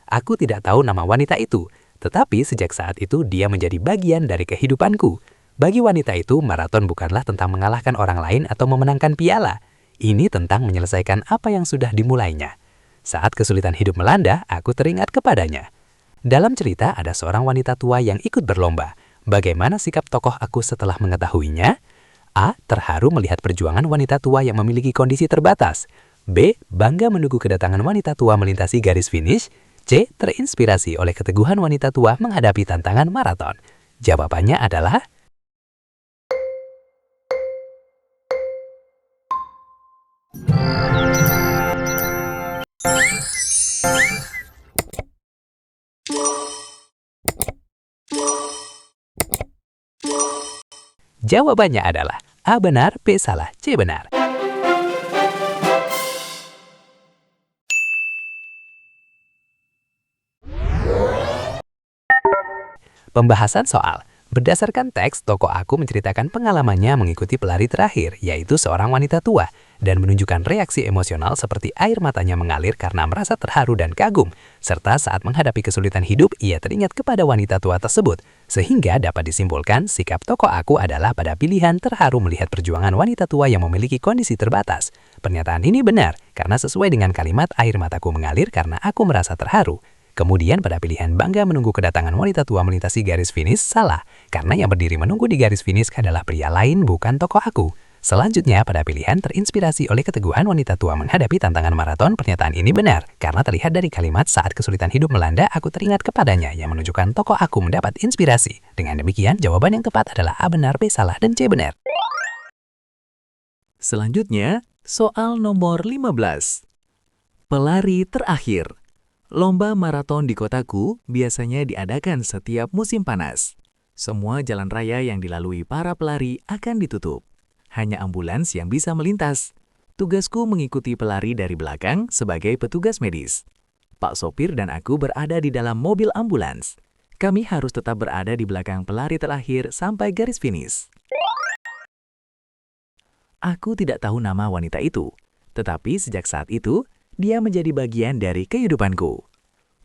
Aku tidak tahu nama wanita itu, tetapi sejak saat itu dia menjadi bagian dari kehidupanku. Bagi wanita itu, maraton bukanlah tentang mengalahkan orang lain atau memenangkan piala. Ini tentang menyelesaikan apa yang sudah dimulainya. Saat kesulitan hidup melanda, aku teringat kepadanya. Dalam cerita ada seorang wanita tua yang ikut berlomba. Bagaimana sikap tokoh aku setelah mengetahuinya? A. Terharu melihat perjuangan wanita tua yang memiliki kondisi terbatas. B. Bangga menunggu kedatangan wanita tua melintasi garis finish. C. Terinspirasi oleh keteguhan wanita tua menghadapi tantangan maraton. Jawabannya adalah Jawabannya adalah A benar, B salah, C benar. Pembahasan soal. Berdasarkan teks, tokoh aku menceritakan pengalamannya mengikuti pelari terakhir, yaitu seorang wanita tua, dan menunjukkan reaksi emosional seperti air matanya mengalir karena merasa terharu dan kagum, serta saat menghadapi kesulitan hidup, ia teringat kepada wanita tua tersebut, sehingga dapat disimpulkan sikap tokoh aku adalah pada pilihan terharu melihat perjuangan wanita tua yang memiliki kondisi terbatas. Pernyataan ini benar, karena sesuai dengan kalimat air mataku mengalir karena aku merasa terharu. Kemudian pada pilihan bangga menunggu kedatangan wanita tua melintasi garis finish, salah. Karena yang berdiri menunggu di garis finish adalah pria lain, bukan tokoh aku. Selanjutnya pada pilihan terinspirasi oleh keteguhan wanita tua menghadapi tantangan maraton, pernyataan ini benar. Karena terlihat dari kalimat saat kesulitan hidup melanda, aku teringat kepadanya yang menunjukkan tokoh aku mendapat inspirasi. Dengan demikian, jawaban yang tepat adalah A benar, B salah, dan C benar. Selanjutnya, soal nomor 15. Pelari terakhir. Lomba maraton di kotaku biasanya diadakan setiap musim panas. Semua jalan raya yang dilalui para pelari akan ditutup. Hanya ambulans yang bisa melintas. Tugasku mengikuti pelari dari belakang sebagai petugas medis. Pak sopir dan aku berada di dalam mobil ambulans. Kami harus tetap berada di belakang pelari terakhir sampai garis finish. Aku tidak tahu nama wanita itu, tetapi sejak saat itu, dia menjadi bagian dari kehidupanku.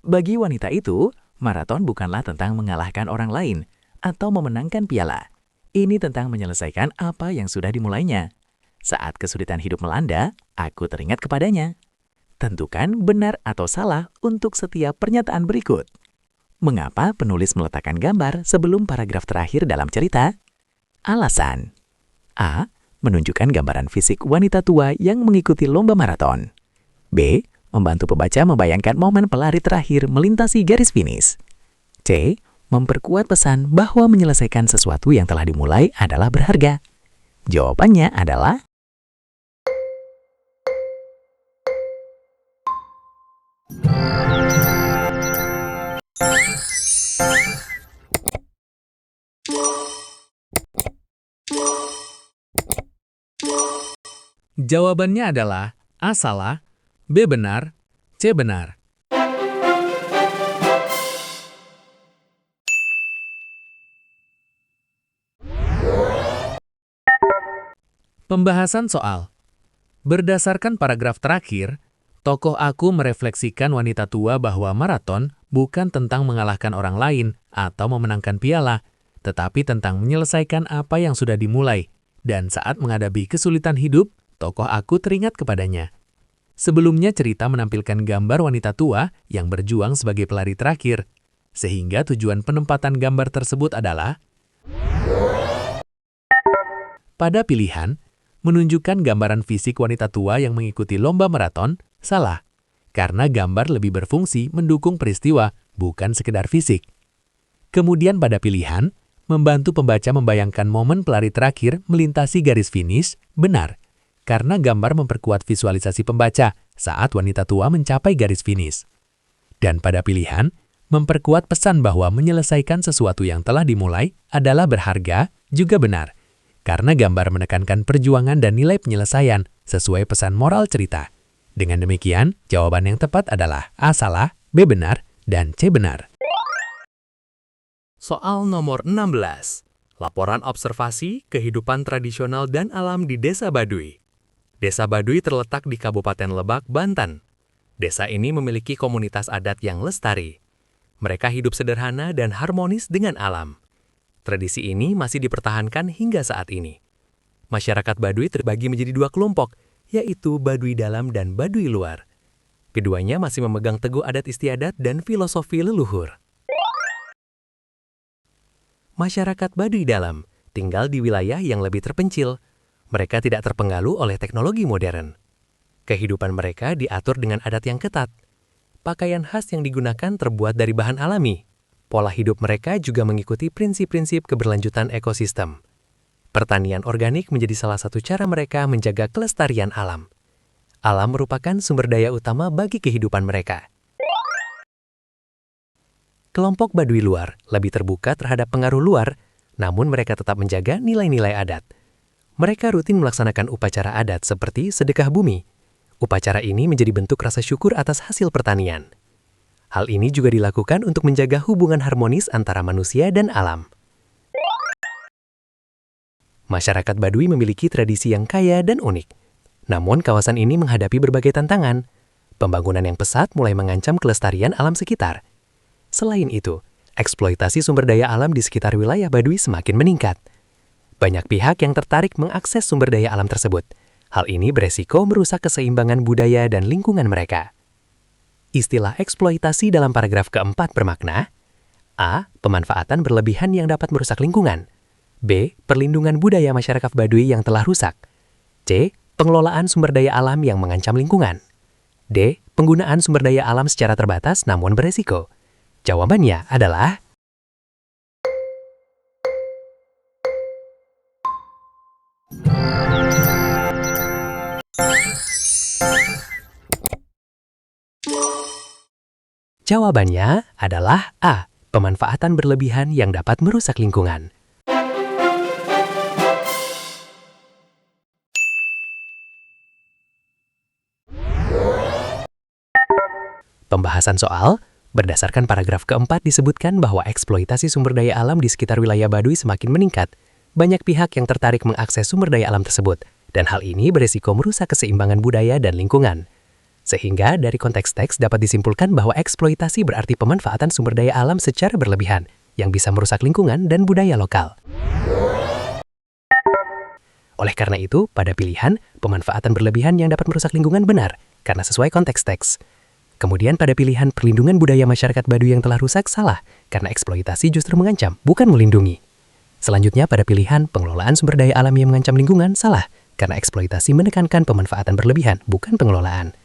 Bagi wanita itu, maraton bukanlah tentang mengalahkan orang lain atau memenangkan piala. Ini tentang menyelesaikan apa yang sudah dimulainya. Saat kesulitan hidup melanda, aku teringat kepadanya. Tentukan benar atau salah untuk setiap pernyataan berikut. Mengapa penulis meletakkan gambar sebelum paragraf terakhir dalam cerita? Alasan: A. Menunjukkan gambaran fisik wanita tua yang mengikuti lomba maraton. B. Membantu pembaca membayangkan momen pelari terakhir melintasi garis finish. C. Memperkuat pesan bahwa menyelesaikan sesuatu yang telah dimulai adalah berharga. Jawabannya adalah Jawabannya adalah A salah, B benar, C benar. Pembahasan soal. Berdasarkan paragraf terakhir, tokoh aku merefleksikan wanita tua bahwa maraton bukan tentang mengalahkan orang lain atau memenangkan piala, tetapi tentang menyelesaikan apa yang sudah dimulai. Dan saat menghadapi kesulitan hidup, tokoh aku teringat kepadanya. Sebelumnya cerita menampilkan gambar wanita tua yang berjuang sebagai pelari terakhir, sehingga tujuan penempatan gambar tersebut adalah pada pilihan, menunjukkan gambaran fisik wanita tua yang mengikuti lomba maraton, salah. Karena gambar lebih berfungsi mendukung peristiwa, bukan sekedar fisik. Kemudian pada pilihan, membantu pembaca membayangkan momen pelari terakhir melintasi garis finish, benar. Karena gambar memperkuat visualisasi pembaca saat wanita tua mencapai garis finish. Dan pada pilihan, memperkuat pesan bahwa menyelesaikan sesuatu yang telah dimulai adalah berharga, juga benar. Karena gambar menekankan perjuangan dan nilai penyelesaian sesuai pesan moral cerita. Dengan demikian, jawaban yang tepat adalah A salah, B benar, dan C benar. Soal nomor 16. Laporan observasi kehidupan tradisional dan alam di Desa Baduy. Desa Baduy terletak di Kabupaten Lebak, Banten. Desa ini memiliki komunitas adat yang lestari. Mereka hidup sederhana dan harmonis dengan alam. Tradisi ini masih dipertahankan hingga saat ini. Masyarakat Baduy terbagi menjadi dua kelompok, yaitu Baduy Dalam dan Baduy Luar. Keduanya masih memegang teguh adat istiadat dan filosofi leluhur. Masyarakat Baduy Dalam tinggal di wilayah yang lebih terpencil. Mereka tidak terpengaruh oleh teknologi modern. Kehidupan mereka diatur dengan adat yang ketat. Pakaian khas yang digunakan terbuat dari bahan alami. Pola hidup mereka juga mengikuti prinsip-prinsip keberlanjutan ekosistem. Pertanian organik menjadi salah satu cara mereka menjaga kelestarian alam. Alam merupakan sumber daya utama bagi kehidupan mereka. Kelompok Baduy Luar lebih terbuka terhadap pengaruh luar, namun mereka tetap menjaga nilai-nilai adat. Mereka rutin melaksanakan upacara adat seperti sedekah bumi. Upacara ini menjadi bentuk rasa syukur atas hasil pertanian. Hal ini juga dilakukan untuk menjaga hubungan harmonis antara manusia dan alam. Masyarakat Baduy memiliki tradisi yang kaya dan unik. Namun kawasan ini menghadapi berbagai tantangan. Pembangunan yang pesat mulai mengancam kelestarian alam sekitar. Selain itu, eksploitasi sumber daya alam di sekitar wilayah Baduy semakin meningkat. Banyak pihak yang tertarik mengakses sumber daya alam tersebut. Hal ini beresiko merusak keseimbangan budaya dan lingkungan mereka. Istilah eksploitasi dalam paragraf keempat bermakna A. Pemanfaatan berlebihan yang dapat merusak lingkungan. B. Perlindungan budaya masyarakat Baduy yang telah rusak. C. Pengelolaan sumber daya alam yang mengancam lingkungan. D. Penggunaan sumber daya alam secara terbatas namun beresiko. Jawabannya adalah Jawabannya adalah A. Pemanfaatan berlebihan yang dapat merusak lingkungan. Pembahasan soal, berdasarkan paragraf keempat disebutkan bahwa eksploitasi sumber daya alam di sekitar wilayah Baduy semakin meningkat. Banyak pihak yang tertarik mengakses sumber daya alam tersebut, dan hal ini beresiko merusak keseimbangan budaya dan lingkungan. Sehingga dari konteks teks dapat disimpulkan bahwa eksploitasi berarti pemanfaatan sumber daya alam secara berlebihan, yang bisa merusak lingkungan dan budaya lokal. Oleh karena itu, pada pilihan, pemanfaatan berlebihan yang dapat merusak lingkungan benar, karena sesuai konteks teks. Kemudian pada pilihan perlindungan budaya masyarakat Baduy yang telah rusak salah, karena eksploitasi justru mengancam, bukan melindungi. Selanjutnya pada pilihan pengelolaan sumber daya alam yang mengancam lingkungan salah, karena eksploitasi menekankan pemanfaatan berlebihan, bukan pengelolaan.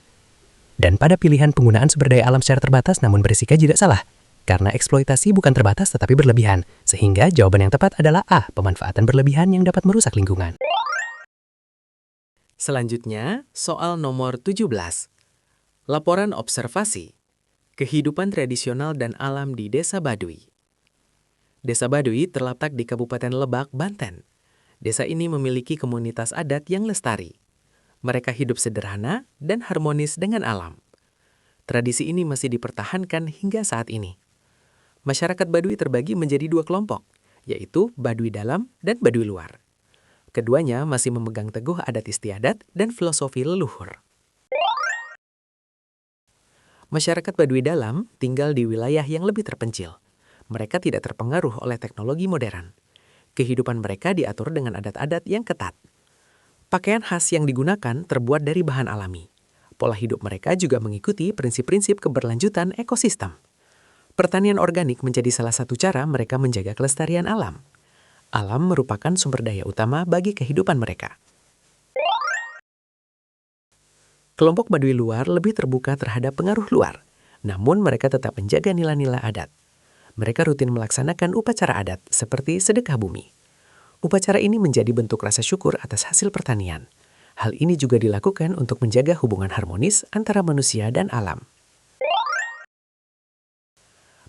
Dan pada pilihan penggunaan sumber daya alam secara terbatas namun berisika tidak salah, karena eksploitasi bukan terbatas tetapi berlebihan, sehingga jawaban yang tepat adalah A, pemanfaatan berlebihan yang dapat merusak lingkungan. Selanjutnya, soal nomor 17. Laporan observasi. Kehidupan tradisional dan alam di Desa Baduy. Desa Baduy terletak di Kabupaten Lebak, Banten. Desa ini memiliki komunitas adat yang lestari. Mereka hidup sederhana dan harmonis dengan alam. Tradisi ini masih dipertahankan hingga saat ini. Masyarakat Baduy terbagi menjadi 2 kelompok, yaitu Baduy Dalam dan Baduy Luar. Keduanya masih memegang teguh adat istiadat dan filosofi leluhur. Masyarakat Baduy Dalam tinggal di wilayah yang lebih terpencil. Mereka tidak terpengaruh oleh teknologi modern. Kehidupan mereka diatur dengan adat-adat yang ketat. Pakaian khas yang digunakan terbuat dari bahan alami. Pola hidup mereka juga mengikuti prinsip-prinsip keberlanjutan ekosistem. Pertanian organik menjadi salah satu cara mereka menjaga kelestarian alam. Alam merupakan sumber daya utama bagi kehidupan mereka. Kelompok Baduy Luar lebih terbuka terhadap pengaruh luar, namun mereka tetap menjaga nilai-nilai adat. Mereka rutin melaksanakan upacara adat seperti sedekah bumi. Upacara ini menjadi bentuk rasa syukur atas hasil pertanian. Hal ini juga dilakukan untuk menjaga hubungan harmonis antara manusia dan alam.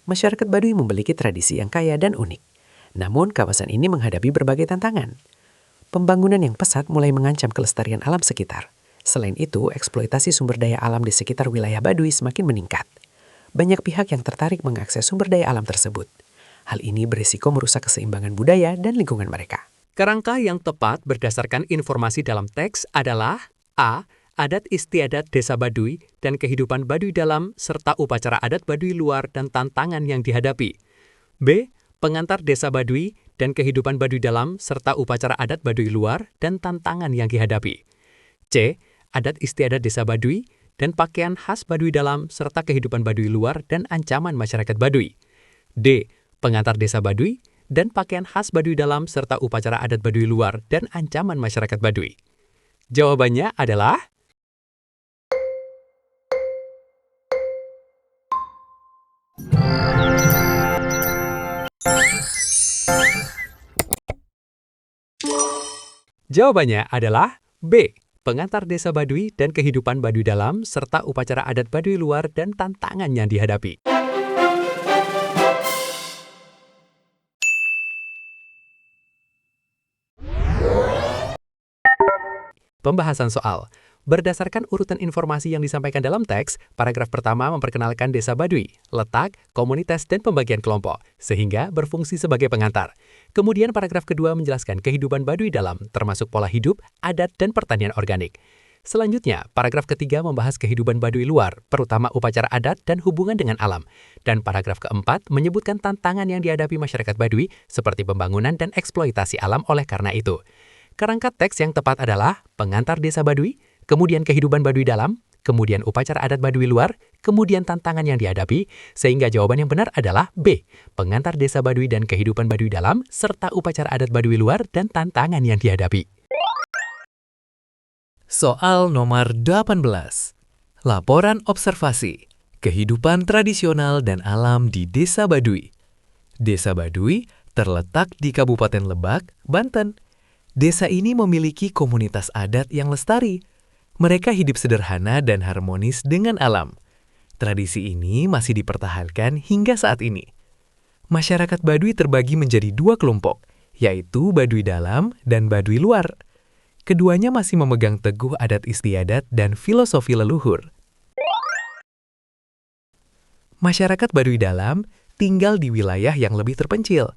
Masyarakat Baduy memiliki tradisi yang kaya dan unik. Namun, kawasan ini menghadapi berbagai tantangan. Pembangunan yang pesat mulai mengancam kelestarian alam sekitar. Selain itu, eksploitasi sumber daya alam di sekitar wilayah Baduy semakin meningkat. Banyak pihak yang tertarik mengakses sumber daya alam tersebut. Hal ini berisiko merusak keseimbangan budaya dan lingkungan mereka. Kerangka yang tepat berdasarkan informasi dalam teks adalah A. Adat istiadat Desa Baduy dan kehidupan Baduy Dalam serta upacara adat Baduy Luar dan tantangan yang dihadapi. B. Pengantar Desa Baduy dan kehidupan Baduy Dalam serta upacara adat Baduy Luar dan tantangan yang dihadapi. C. Adat istiadat Desa Baduy dan pakaian khas Baduy Dalam serta kehidupan Baduy Luar dan ancaman masyarakat Baduy. D. Pengantar Desa Baduy dan pakaian khas Baduy Dalam serta upacara adat Baduy Luar dan ancaman masyarakat Baduy. Jawabannya adalah B. Pengantar Desa Baduy dan kehidupan Baduy Dalam serta upacara adat Baduy Luar dan tantangan yang dihadapi. Pembahasan soal. Berdasarkan urutan informasi yang disampaikan dalam teks, paragraf pertama memperkenalkan Desa Baduy, letak, komunitas, dan pembagian kelompok, sehingga berfungsi sebagai pengantar. Kemudian paragraf kedua menjelaskan kehidupan Baduy Dalam, termasuk pola hidup, adat, dan pertanian organik. Selanjutnya, paragraf ketiga membahas kehidupan Baduy Luar, terutama upacara adat dan hubungan dengan alam. Dan paragraf keempat menyebutkan tantangan yang dihadapi masyarakat Baduy, seperti pembangunan dan eksploitasi alam oleh karena itu. Kerangka teks yang tepat adalah pengantar Desa Baduy, kemudian kehidupan Baduy Dalam, kemudian upacara adat Baduy Luar, kemudian tantangan yang dihadapi, sehingga jawaban yang benar adalah B. Pengantar Desa Baduy dan kehidupan Baduy Dalam, serta upacara adat Baduy Luar dan tantangan yang dihadapi. Soal nomor 18. Laporan observasi. Kehidupan tradisional dan alam di Desa Baduy. Desa Baduy terletak di Kabupaten Lebak, Banten. Desa ini memiliki komunitas adat yang lestari. Mereka hidup sederhana dan harmonis dengan alam. Tradisi ini masih dipertahankan hingga saat ini. Masyarakat Baduy terbagi menjadi 2 kelompok, yaitu Baduy Dalam dan Baduy Luar. Keduanya masih memegang teguh adat istiadat dan filosofi leluhur. Masyarakat Baduy Dalam tinggal di wilayah yang lebih terpencil.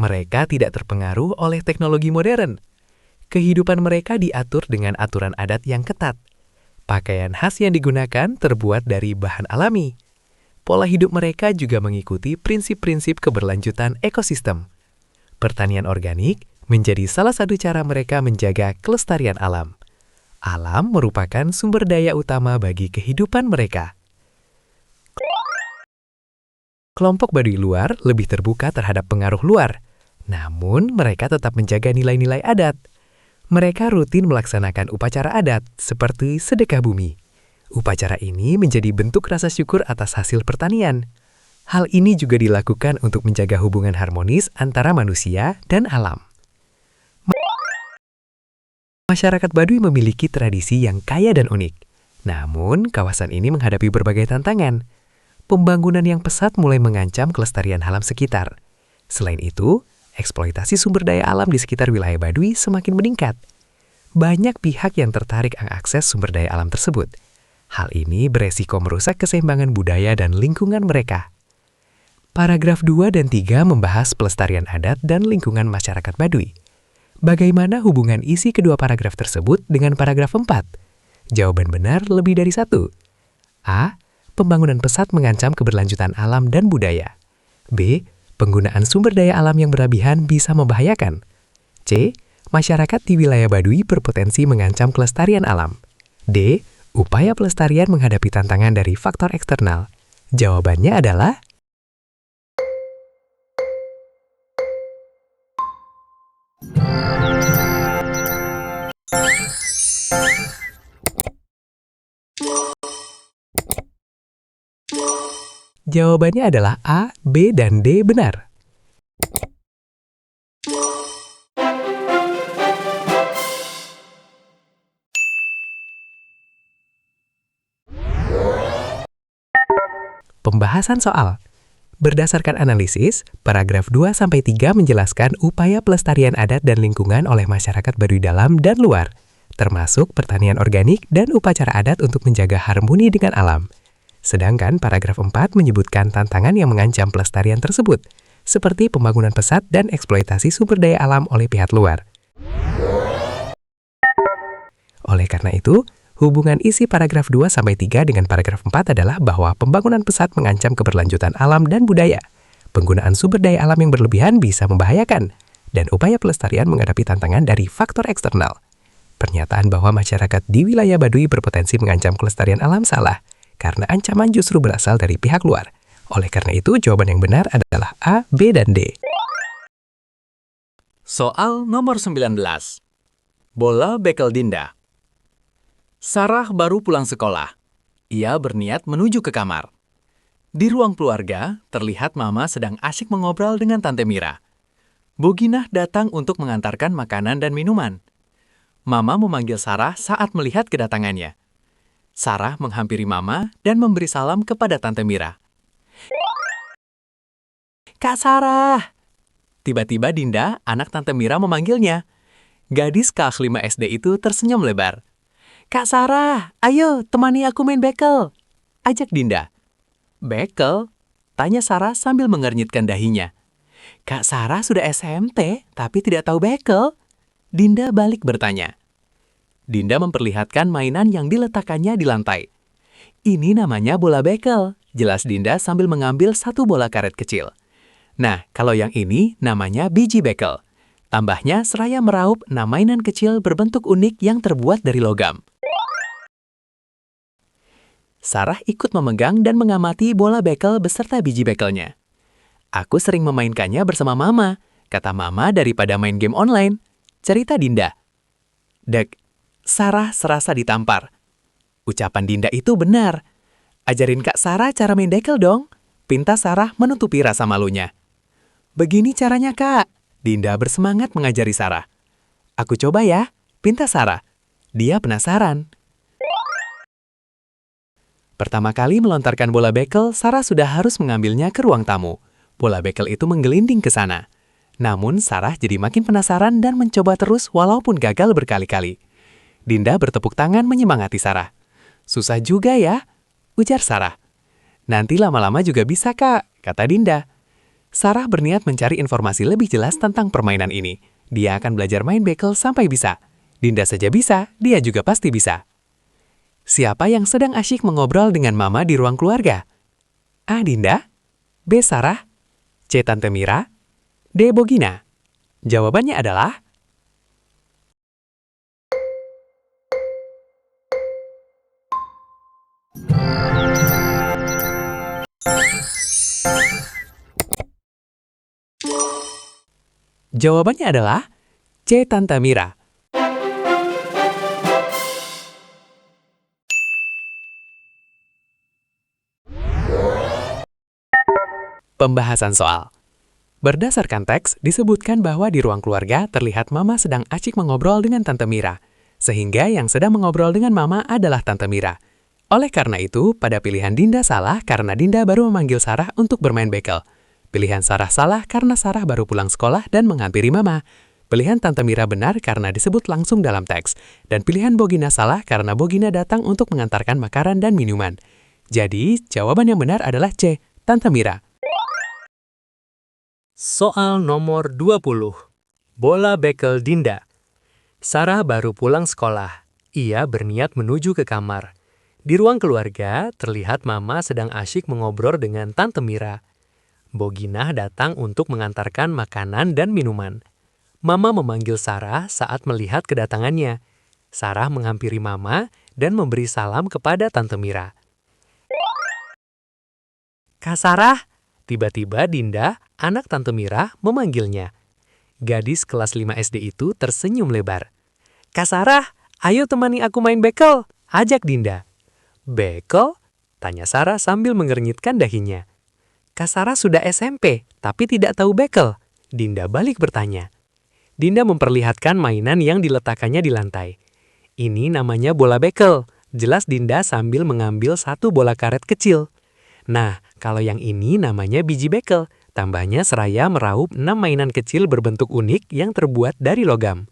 Mereka tidak terpengaruh oleh teknologi modern. Kehidupan mereka diatur dengan aturan adat yang ketat. Pakaian khas yang digunakan terbuat dari bahan alami. Pola hidup mereka juga mengikuti prinsip-prinsip keberlanjutan ekosistem. Pertanian organik menjadi salah satu cara mereka menjaga kelestarian alam. Alam merupakan sumber daya utama bagi kehidupan mereka. Kelompok Baduy luar lebih terbuka terhadap pengaruh luar, namun mereka tetap menjaga nilai-nilai adat. Mereka rutin melaksanakan upacara adat seperti sedekah bumi. Upacara ini menjadi bentuk rasa syukur atas hasil pertanian. Hal ini juga dilakukan untuk menjaga hubungan harmonis antara manusia dan alam. Masyarakat Baduy memiliki tradisi yang kaya dan unik. Namun, kawasan ini menghadapi berbagai tantangan. Pembangunan yang pesat mulai mengancam kelestarian alam sekitar. Selain itu, eksploitasi sumber daya alam di sekitar wilayah Baduy semakin meningkat. Banyak pihak yang tertarik mengakses sumber daya alam tersebut. Hal ini beresiko merusak keseimbangan budaya dan lingkungan mereka. Paragraf 2 dan 3 membahas pelestarian adat dan lingkungan masyarakat Baduy. Bagaimana hubungan isi kedua paragraf tersebut dengan paragraf 4? Jawaban benar lebih dari satu. A. Pembangunan pesat mengancam keberlanjutan alam dan budaya. B. Penggunaan sumber daya alam yang berlebihan bisa membahayakan. C. Masyarakat di wilayah Baduy berpotensi mengancam kelestarian alam. D. Upaya pelestarian menghadapi tantangan dari faktor eksternal. Jawabannya adalah Jawabannya adalah A, B, dan D benar. Pembahasan soal. Berdasarkan analisis, paragraf 2-3 menjelaskan upaya pelestarian adat dan lingkungan oleh masyarakat Baduy dalam dan luar, termasuk pertanian organik dan upacara adat untuk menjaga harmoni dengan alam. Sedangkan paragraf 4 menyebutkan tantangan yang mengancam pelestarian tersebut, seperti pembangunan pesat dan eksploitasi sumber daya alam oleh pihak luar. Oleh karena itu, hubungan isi paragraf 2-3 dengan paragraf 4 adalah bahwa pembangunan pesat mengancam keberlanjutan alam dan budaya. Penggunaan sumber daya alam yang berlebihan bisa membahayakan, dan upaya pelestarian menghadapi tantangan dari faktor eksternal. Pernyataan bahwa masyarakat di wilayah Baduy berpotensi mengancam kelestarian alam salah, karena ancaman justru berasal dari pihak luar. Oleh karena itu, jawaban yang benar adalah A, B, dan D. Soal nomor 19. Bola bekel Dinda. Sarah baru pulang sekolah. Ia berniat menuju ke kamar. Di ruang keluarga, terlihat Mama sedang asyik mengobrol dengan Tante Mira. Bu Ginah datang untuk mengantarkan makanan dan minuman. Mama memanggil Sarah saat melihat kedatangannya. Sarah menghampiri Mama dan memberi salam kepada Tante Mira. "Kak Sarah!" Tiba-tiba Dinda, anak Tante Mira memanggilnya. Gadis kelas 5 SD itu tersenyum lebar. "Kak Sarah, ayo temani aku main bekel," ajak Dinda. "Bekel?" tanya Sarah sambil mengernyitkan dahinya. "Kak Sarah sudah SMT tapi tidak tahu bekel?" Dinda balik bertanya. Dinda memperlihatkan mainan yang diletakkannya di lantai. "Ini namanya bola bekel," jelas Dinda sambil mengambil satu bola karet kecil. "Nah, kalau yang ini namanya biji bekel." Tambahnya seraya meraup mainan kecil berbentuk unik yang terbuat dari logam. Sarah ikut memegang dan mengamati bola bekel beserta biji bekelnya. "Aku sering memainkannya bersama Mama," kata Mama daripada main game online, cerita Dinda. Dek, Sarah serasa ditampar. Ucapan Dinda itu benar. "Ajarin Kak Sarah cara main bekel dong," pinta Sarah menutupi rasa malunya. "Begini caranya, Kak." Dinda bersemangat mengajari Sarah. "Aku coba ya," pinta Sarah. Dia penasaran. Pertama kali melontarkan bola bekel, Sarah sudah harus mengambilnya ke ruang tamu. Bola bekel itu menggelinding ke sana. Namun Sarah jadi makin penasaran dan mencoba terus walaupun gagal berkali-kali. Dinda bertepuk tangan menyemangati Sarah. "Susah juga ya," ujar Sarah. "Nanti lama-lama juga bisa, Kak," kata Dinda. Sarah berniat mencari informasi lebih jelas tentang permainan ini. Dia akan belajar main bekel sampai bisa. Dinda saja bisa, dia juga pasti bisa. Siapa yang sedang asyik mengobrol dengan Mama di ruang keluarga? A. Dinda, B. Sarah, C. Tante Mira, D. Bogina. Jawabannya adalah Jawabannya adalah C. Tante Mira. Pembahasan soal. Berdasarkan teks, disebutkan bahwa di ruang keluarga terlihat Mama sedang asyik mengobrol dengan Tante Mira, sehingga yang sedang mengobrol dengan Mama adalah Tante Mira. Oleh karena itu, pada pilihan Dinda salah karena Dinda baru memanggil Sarah untuk bermain bekel. Pilihan Sarah salah karena Sarah baru pulang sekolah dan menghampiri Mama. Pilihan Tante Mira benar karena disebut langsung dalam teks. Dan pilihan Bogina salah karena Bogina datang untuk mengantarkan makanan dan minuman. Jadi, jawaban yang benar adalah C. Tante Mira. Soal nomor 20. Bola bekel Dinda. Sarah baru pulang sekolah. Ia berniat menuju ke kamar. Di ruang keluarga, terlihat Mama sedang asyik mengobrol dengan Tante Mira. Boginah datang untuk mengantarkan makanan dan minuman. Mama memanggil Sarah saat melihat kedatangannya. Sarah menghampiri Mama dan memberi salam kepada Tante Mira. "Kak Sarah," tiba-tiba Dinda, anak Tante Mira, memanggilnya. Gadis kelas 5 SD itu tersenyum lebar. "Kak Sarah, ayo temani aku main bekel," ajak Dinda. "Bekel?" tanya Sarah sambil mengernyitkan dahinya. "Kak Sarah sudah SMP, tapi tidak tahu bekel," Dinda balik bertanya. Dinda memperlihatkan mainan yang diletakkannya di lantai. "Ini namanya bola bekel," jelas Dinda sambil mengambil satu bola karet kecil. "Nah, kalau yang ini namanya biji bekel," tambahnya seraya meraup 6 mainan kecil berbentuk unik yang terbuat dari logam.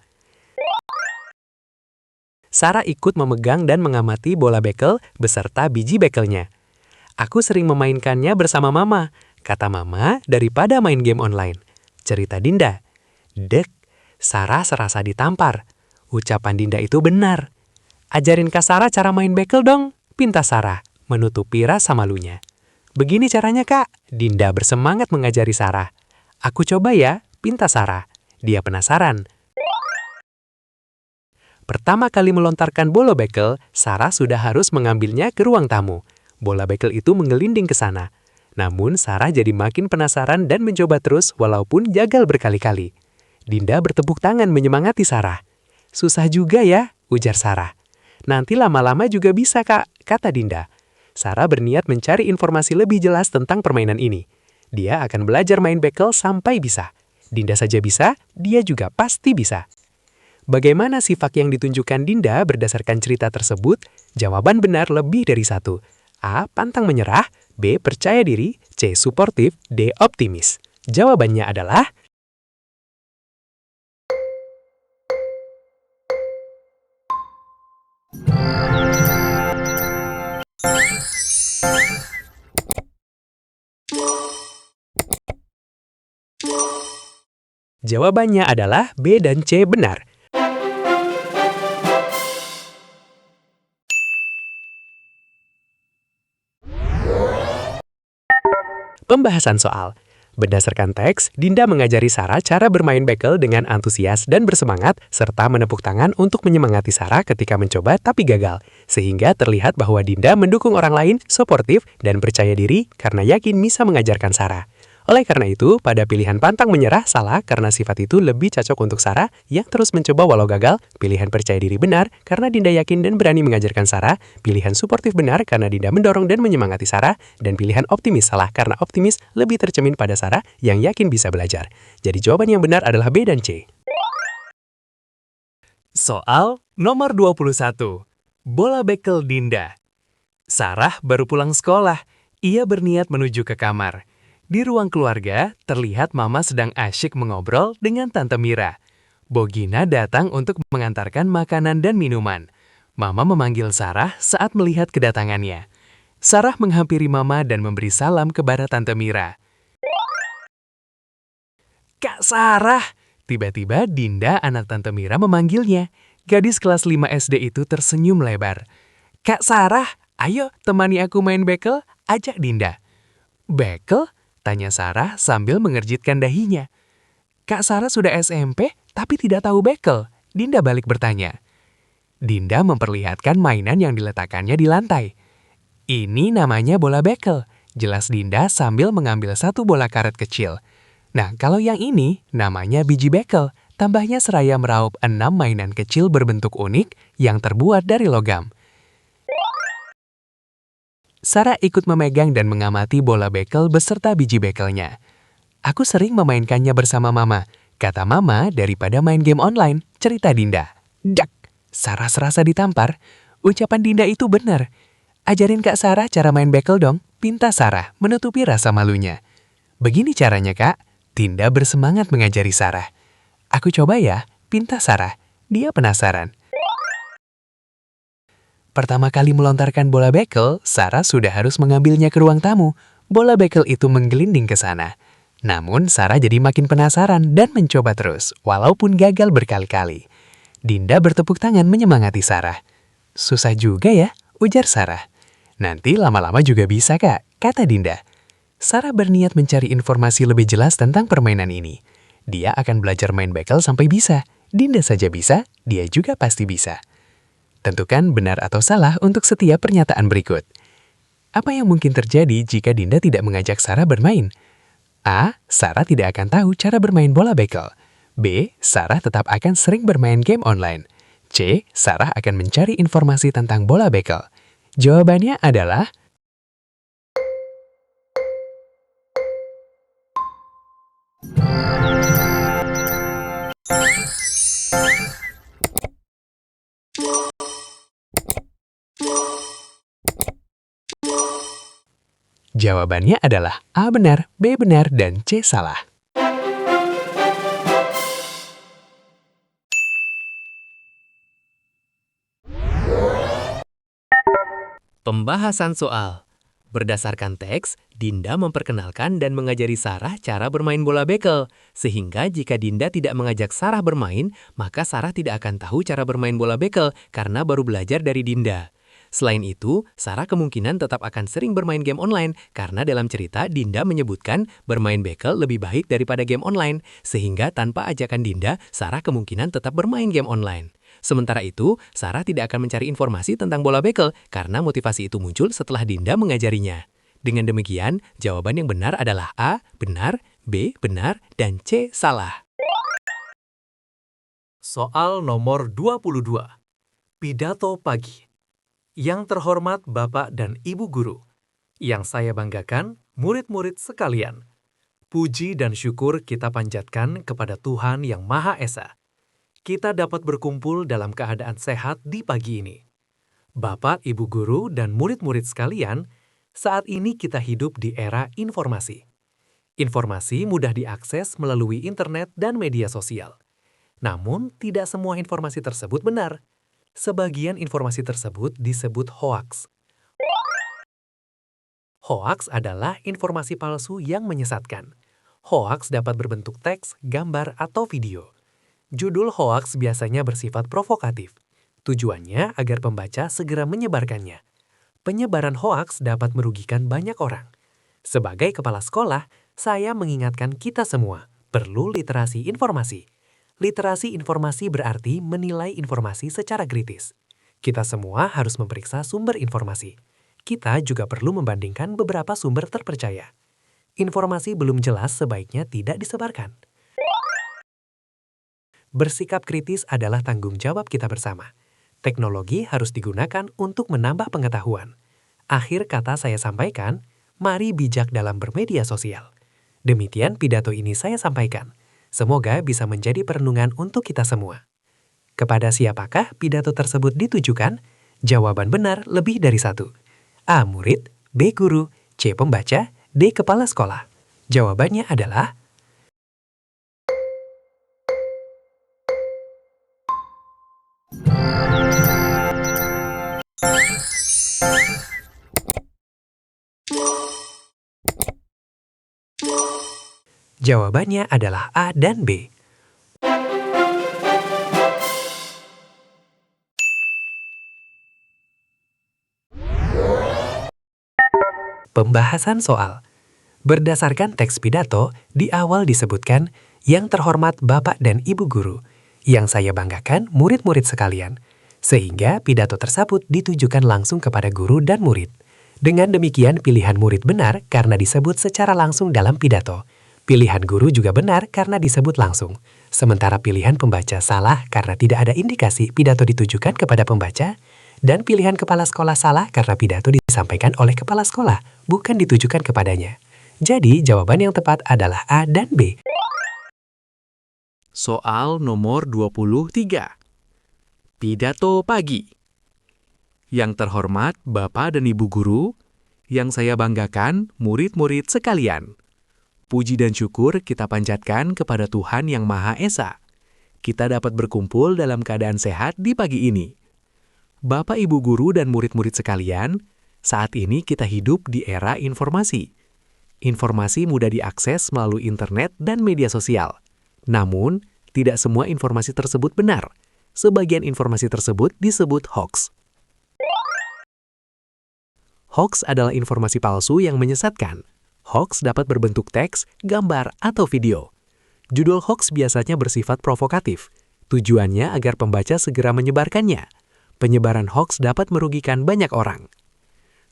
Sarah ikut memegang dan mengamati bola bekel beserta biji bekelnya. "Aku sering memainkannya bersama Mama," kata Mama daripada main game online. Cerita Dinda. Dek, Sarah serasa ditampar. Ucapan Dinda itu benar. "Ajarin Kak Sarah cara main bekel dong," pinta Sarah, menutupi rasa malunya. "Begini caranya Kak," Dinda bersemangat mengajari Sarah. "Aku coba ya," pinta Sarah. Dia penasaran. Pertama kali melontarkan bola bekel, Sarah sudah harus mengambilnya ke ruang tamu. Bola bekel itu menggelinding ke sana. Namun Sarah jadi makin penasaran dan mencoba terus walaupun gagal berkali-kali. Dinda bertepuk tangan menyemangati Sarah. "Susah juga ya," ujar Sarah. "Nanti lama-lama juga bisa Kak," kata Dinda. Sarah berniat mencari informasi lebih jelas tentang permainan ini. Dia akan belajar main bekel sampai bisa. Dinda saja bisa, dia juga pasti bisa. Bagaimana sifat yang ditunjukkan Dinda berdasarkan cerita tersebut? Jawaban benar lebih dari satu. A. Pantang menyerah. B. Percaya diri. C. Suportif. D. Optimis. Jawabannya adalah Jawabannya adalah B dan C benar. Pembahasan soal. Berdasarkan teks, Dinda mengajari Sarah cara bermain bekel dengan antusias dan bersemangat, serta menepuk tangan untuk menyemangati Sarah ketika mencoba tapi gagal. Sehingga terlihat bahwa Dinda mendukung orang lain, suportif, dan percaya diri karena yakin bisa mengajarkan Sarah. Oleh karena itu, pada pilihan pantang menyerah salah karena sifat itu lebih cocok untuk Sarah yang terus mencoba walau gagal. Pilihan percaya diri benar karena Dinda yakin dan berani mengajarkan Sarah. Pilihan suportif benar karena Dinda mendorong dan menyemangati Sarah. Dan pilihan optimis salah karena optimis lebih tercermin pada Sarah yang yakin bisa belajar. Jadi jawaban yang benar adalah B dan C. Soal nomor 21. Bola bekel Dinda. Sarah baru pulang sekolah. Ia berniat menuju ke kamar. Di ruang keluarga, terlihat Mama sedang asyik mengobrol dengan Tante Mira. Bogina datang untuk mengantarkan makanan dan minuman. Mama memanggil Sarah saat melihat kedatangannya. Sarah menghampiri Mama dan memberi salam kepada Tante Mira. "Kak Sarah!" Tiba-tiba Dinda, anak Tante Mira, memanggilnya. Gadis kelas 5 SD itu tersenyum lebar. "Kak Sarah, ayo temani aku main bekel," ajak Dinda. "Bekel?" tanya Sarah sambil mengerjitkan dahinya. "Kak Sarah sudah SMP tapi tidak tahu bekel," Dinda balik bertanya. Dinda memperlihatkan mainan yang diletakkannya di lantai. "Ini namanya bola bekel," jelas Dinda sambil mengambil satu bola karet kecil. Nah, kalau yang ini namanya biji bekel. Tambahnya seraya meraup 6 mainan kecil berbentuk unik yang terbuat dari logam. Sarah ikut memegang dan mengamati bola bekel beserta biji bekelnya. Aku sering memainkannya bersama Mama. Kata Mama daripada main game online, cerita Dinda. Dak! Sarah serasa ditampar. Ucapan Dinda itu benar. Ajarin Kak Sarah cara main bekel dong, pinta Sarah menutupi rasa malunya. Begini caranya Kak. Dinda bersemangat mengajari Sarah. Aku coba ya, pinta Sarah. Dia penasaran. Pertama kali melontarkan bola bekel, Sarah sudah harus mengambilnya ke ruang tamu. Bola bekel itu menggelinding ke sana. Namun Sarah jadi makin penasaran dan mencoba terus, walaupun gagal berkali-kali. Dinda bertepuk tangan menyemangati Sarah. Susah juga ya, ujar Sarah. Nanti lama-lama juga bisa Kak, kata Dinda. Sarah berniat mencari informasi lebih jelas tentang permainan ini. Dia akan belajar main bekel sampai bisa. Dinda saja bisa, dia juga pasti bisa. Tentukan benar atau salah untuk setiap pernyataan berikut. Apa yang mungkin terjadi jika Dinda tidak mengajak Sarah bermain? A. Sarah tidak akan tahu cara bermain bola bekel. B. Sarah tetap akan sering bermain game online. C. Sarah akan mencari informasi tentang bola bekel. Jawabannya adalah Jawabannya adalah A benar, B benar, dan C salah. Pembahasan soal. Berdasarkan teks, Dinda memperkenalkan dan mengajari Sarah cara bermain bola bekel. Sehingga jika Dinda tidak mengajak Sarah bermain, maka Sarah tidak akan tahu cara bermain bola bekel karena baru belajar dari Dinda. Selain itu, Sarah kemungkinan tetap akan sering bermain game online karena dalam cerita Dinda menyebutkan bermain bekel lebih baik daripada game online, sehingga tanpa ajakan Dinda, Sarah kemungkinan tetap bermain game online. Sementara itu, Sarah tidak akan mencari informasi tentang bola bekel karena motivasi itu muncul setelah Dinda mengajarinya. Dengan demikian, jawaban yang benar adalah A, benar, B, benar, dan C, salah. Soal nomor 22. Pidato pagi. Yang terhormat Bapak dan Ibu Guru, yang saya banggakan, murid-murid sekalian. Puji dan syukur kita panjatkan kepada Tuhan Yang Maha Esa. Kita dapat berkumpul dalam keadaan sehat di pagi ini. Bapak, Ibu Guru, dan murid-murid sekalian, saat ini kita hidup di era informasi. Informasi mudah diakses melalui internet dan media sosial. Namun, tidak semua informasi tersebut benar. Sebagian informasi tersebut disebut hoaks. Hoaks adalah informasi palsu yang menyesatkan. Hoaks dapat berbentuk teks, gambar, atau video. Judul hoaks biasanya bersifat provokatif. Tujuannya agar pembaca segera menyebarkannya. Penyebaran hoaks dapat merugikan banyak orang. Sebagai kepala sekolah, saya mengingatkan kita semua perlu literasi informasi. Literasi informasi berarti menilai informasi secara kritis. Kita semua harus memeriksa sumber informasi. Kita juga perlu membandingkan beberapa sumber terpercaya. Informasi belum jelas sebaiknya tidak disebarkan. Bersikap kritis adalah tanggung jawab kita bersama. Teknologi harus digunakan untuk menambah pengetahuan. Akhir kata saya sampaikan, mari bijak dalam bermedia sosial. Demikian pidato ini saya sampaikan. Semoga bisa menjadi perenungan untuk kita semua. Kepada siapakah pidato tersebut ditujukan? Jawaban benar lebih dari satu. A. Murid, B. Guru, C. Pembaca, D. Kepala sekolah. Jawabannya adalah Jawabannya adalah A dan B. Pembahasan soal. Berdasarkan teks pidato, di awal disebutkan, yang terhormat Bapak dan Ibu Guru, yang saya banggakan murid-murid sekalian, sehingga pidato tersebut ditujukan langsung kepada guru dan murid. Dengan demikian, pilihan murid benar karena disebut secara langsung dalam pidato. Pilihan guru juga benar karena disebut langsung. Sementara pilihan pembaca salah karena tidak ada indikasi pidato ditujukan kepada pembaca, dan pilihan kepala sekolah salah karena pidato disampaikan oleh kepala sekolah, bukan ditujukan kepadanya. Jadi, jawaban yang tepat adalah A dan B. Soal nomor 23. Pidato pagi. Yang terhormat Bapak dan Ibu Guru, yang saya banggakan murid-murid sekalian. Puji dan syukur kita panjatkan kepada Tuhan Yang Maha Esa. Kita dapat berkumpul dalam keadaan sehat di pagi ini. Bapak, Ibu Guru, dan murid-murid sekalian, saat ini kita hidup di era informasi. Informasi mudah diakses melalui internet dan media sosial. Namun, tidak semua informasi tersebut benar. Sebagian informasi tersebut disebut hoax. Hoax adalah informasi palsu yang menyesatkan. Hoax dapat berbentuk teks, gambar, atau video. Judul hoax biasanya bersifat provokatif. Tujuannya agar pembaca segera menyebarkannya. Penyebaran hoax dapat merugikan banyak orang.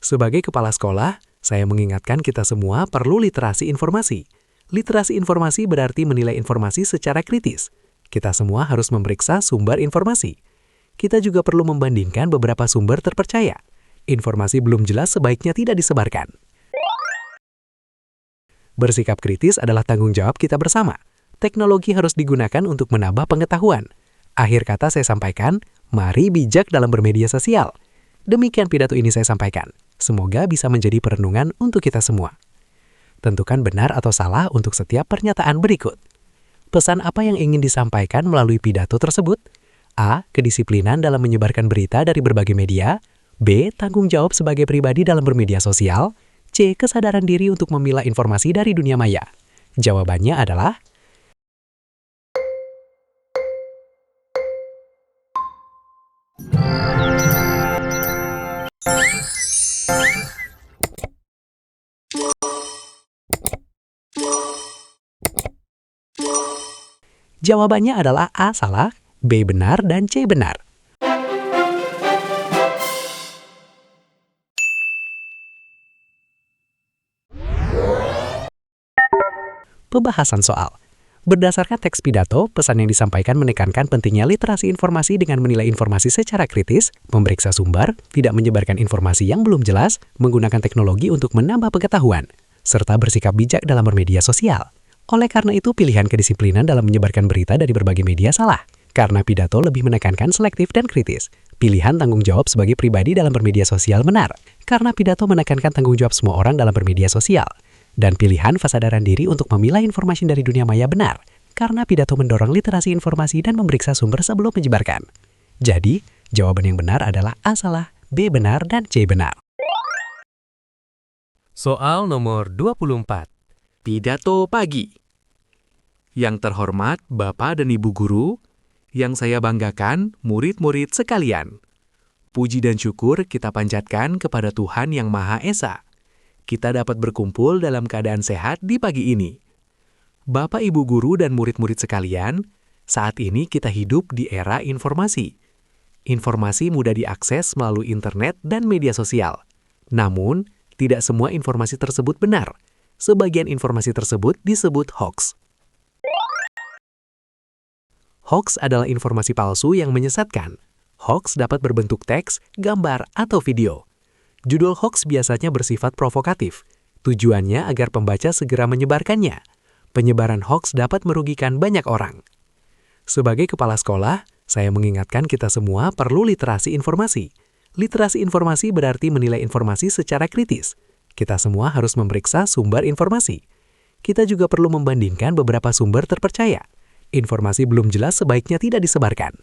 Sebagai kepala sekolah, saya mengingatkan kita semua perlu literasi informasi. Literasi informasi berarti menilai informasi secara kritis. Kita semua harus memeriksa sumber informasi. Kita juga perlu membandingkan beberapa sumber terpercaya. Informasi belum jelas sebaiknya tidak disebarkan. Bersikap kritis adalah tanggung jawab kita bersama. Teknologi harus digunakan untuk menambah pengetahuan. Akhir kata saya sampaikan, mari bijak dalam bermedia sosial. Demikian pidato ini saya sampaikan. Semoga bisa menjadi perenungan untuk kita semua. Tentukan benar atau salah untuk setiap pernyataan berikut. Pesan apa yang ingin disampaikan melalui pidato tersebut? A. Kedisiplinan dalam menyebarkan berita dari berbagai media. B. Tanggung jawab sebagai pribadi dalam bermedia sosial. C. Kesadaran diri untuk memilah informasi dari dunia maya. Jawabannya adalah Jawabannya adalah A salah, B benar, dan C benar. Pembahasan soal. Berdasarkan teks pidato, pesan yang disampaikan menekankan pentingnya literasi informasi dengan menilai informasi secara kritis, memeriksa sumber, tidak menyebarkan informasi yang belum jelas, menggunakan teknologi untuk menambah pengetahuan, serta bersikap bijak dalam bermedia sosial. Oleh karena itu, pilihan kedisiplinan dalam menyebarkan berita dari berbagai media salah. Karena pidato lebih menekankan selektif dan kritis. Pilihan tanggung jawab sebagai pribadi dalam bermedia sosial benar. Karena pidato menekankan tanggung jawab semua orang dalam bermedia sosial. Dan pilihan kesadaran diri untuk memilah informasi dari dunia maya benar. Karena pidato mendorong literasi informasi dan memeriksa sumber sebelum menyebarkan. Jadi, jawaban yang benar adalah A salah, B benar, dan C benar. Soal nomor 24. Pidato pagi. Yang terhormat Bapak dan Ibu Guru, yang saya banggakan murid-murid sekalian. Puji dan syukur kita panjatkan kepada Tuhan Yang Maha Esa. Kita dapat berkumpul dalam keadaan sehat di pagi ini. Bapak, Ibu Guru, dan murid-murid sekalian, saat ini kita hidup di era informasi. Informasi mudah diakses melalui internet dan media sosial. Namun, tidak semua informasi tersebut benar. Sebagian informasi tersebut disebut hoax. Hoax adalah informasi palsu yang menyesatkan. Hoax dapat berbentuk teks, gambar, atau video. Judul hoax biasanya bersifat provokatif. Tujuannya agar pembaca segera menyebarkannya. Penyebaran hoax dapat merugikan banyak orang. Sebagai kepala sekolah, saya mengingatkan kita semua perlu literasi informasi. Literasi informasi berarti menilai informasi secara kritis. Kita semua harus memeriksa sumber informasi. Kita juga perlu membandingkan beberapa sumber terpercaya. Informasi belum jelas sebaiknya tidak disebarkan.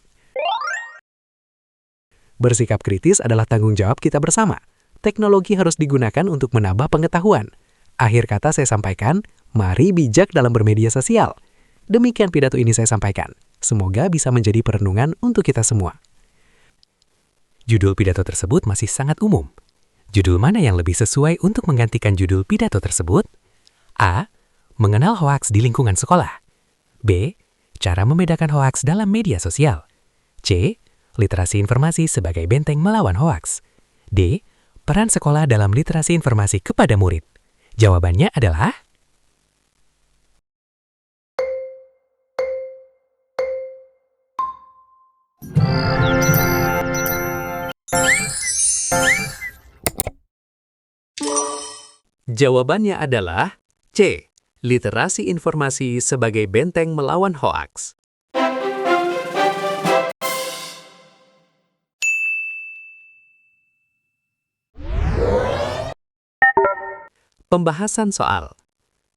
Bersikap kritis adalah tanggung jawab kita bersama. Teknologi harus digunakan untuk menambah pengetahuan. Akhir kata saya sampaikan, mari bijak dalam bermedia sosial. Demikian pidato ini saya sampaikan. Semoga bisa menjadi perenungan untuk kita semua. Judul pidato tersebut masih sangat umum. Judul mana yang lebih sesuai untuk menggantikan judul pidato tersebut? A. Mengenal hoaks di lingkungan sekolah. B. Cara membedakan hoaks dalam media sosial. C. Literasi informasi sebagai benteng melawan hoaks. D. Peran sekolah dalam literasi informasi kepada murid. Jawabannya adalah Jawabannya adalah C. Literasi informasi sebagai benteng melawan hoaks. Pembahasan soal.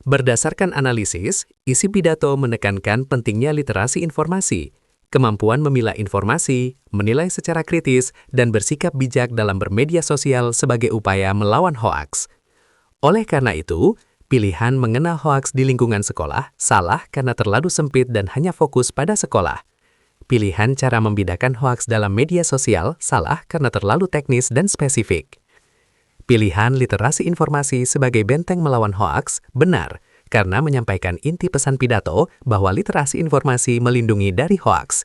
Berdasarkan analisis, isi pidato menekankan pentingnya literasi informasi, kemampuan memilah informasi, menilai secara kritis, dan bersikap bijak dalam bermedia sosial sebagai upaya melawan hoaks. Oleh karena itu, pilihan mengenal hoaks di lingkungan sekolah salah karena terlalu sempit dan hanya fokus pada sekolah. Pilihan cara membedakan hoaks dalam media sosial salah karena terlalu teknis dan spesifik. Pilihan literasi informasi sebagai benteng melawan hoaks benar karena menyampaikan inti pesan pidato bahwa literasi informasi melindungi dari hoaks.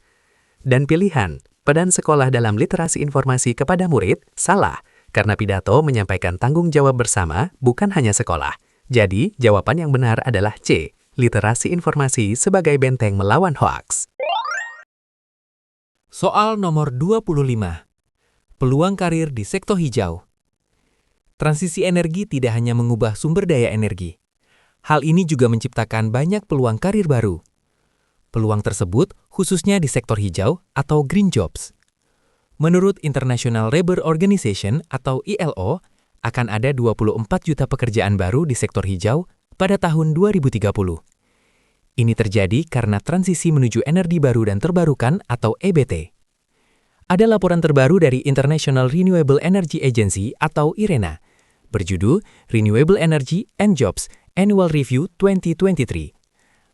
Dan pilihan peran sekolah dalam literasi informasi kepada murid salah karena pidato menyampaikan tanggung jawab bersama bukan hanya sekolah. Jadi, jawaban yang benar adalah C. Literasi informasi sebagai benteng melawan hoaks. Soal nomor 25. Peluang karir di sektor hijau. Transisi energi tidak hanya mengubah sumber daya energi. Hal ini juga menciptakan banyak peluang karir baru. Peluang tersebut khususnya di sektor hijau atau green jobs. Menurut International Labour Organization atau ILO, akan ada 24 juta pekerjaan baru di sektor hijau pada tahun 2030. Ini terjadi karena transisi menuju energi baru dan terbarukan atau EBT. Ada laporan terbaru dari International Renewable Energy Agency atau IRENA, berjudul Renewable Energy and Jobs Annual Review 2023.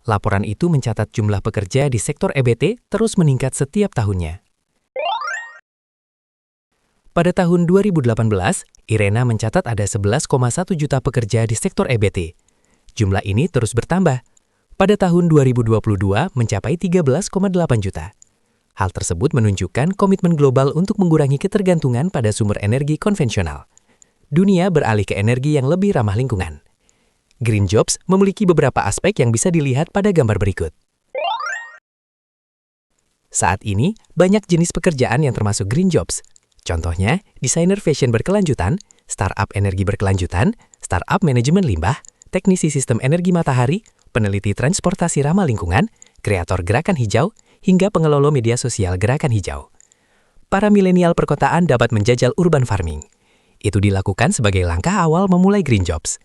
Laporan itu mencatat jumlah pekerja di sektor EBT terus meningkat setiap tahunnya. Pada tahun 2018, IRENA mencatat ada 11,1 juta pekerja di sektor EBT. Jumlah ini terus bertambah. Pada tahun 2022 mencapai 13,8 juta. Hal tersebut menunjukkan komitmen global untuk mengurangi ketergantungan pada sumber energi konvensional. Dunia beralih ke energi yang lebih ramah lingkungan. Green jobs memiliki beberapa aspek yang bisa dilihat pada gambar berikut. Saat ini, banyak jenis pekerjaan yang termasuk green jobs. Contohnya, desainer fashion berkelanjutan, startup energi berkelanjutan, startup manajemen limbah, teknisi sistem energi matahari, peneliti transportasi ramah lingkungan, kreator gerakan hijau, hingga pengelola media sosial gerakan hijau. Para milenial perkotaan dapat menjajal urban farming. Itu dilakukan sebagai langkah awal memulai green jobs.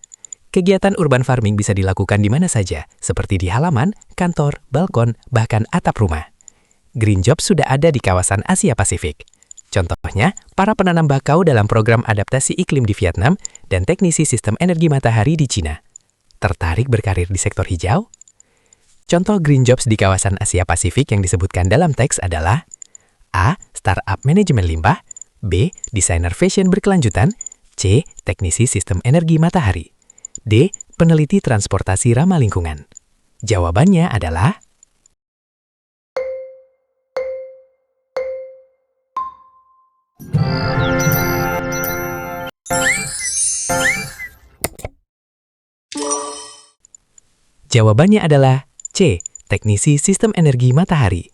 Kegiatan urban farming bisa dilakukan di mana saja, seperti di halaman, kantor, balkon, bahkan atap rumah. Green jobs sudah ada di kawasan Asia Pasifik. Contohnya, para penanam bakau dalam program adaptasi iklim di Vietnam dan teknisi sistem energi matahari di Cina. Tertarik berkarir di sektor hijau? Contoh green jobs di kawasan Asia Pasifik yang disebutkan dalam teks adalah A. Startup manajemen limbah, B. Desainer fashion berkelanjutan, C. Teknisi sistem energi matahari, D. Peneliti transportasi ramah lingkungan. Jawabannya adalah Jawabannya adalah C. Teknisi sistem energi matahari.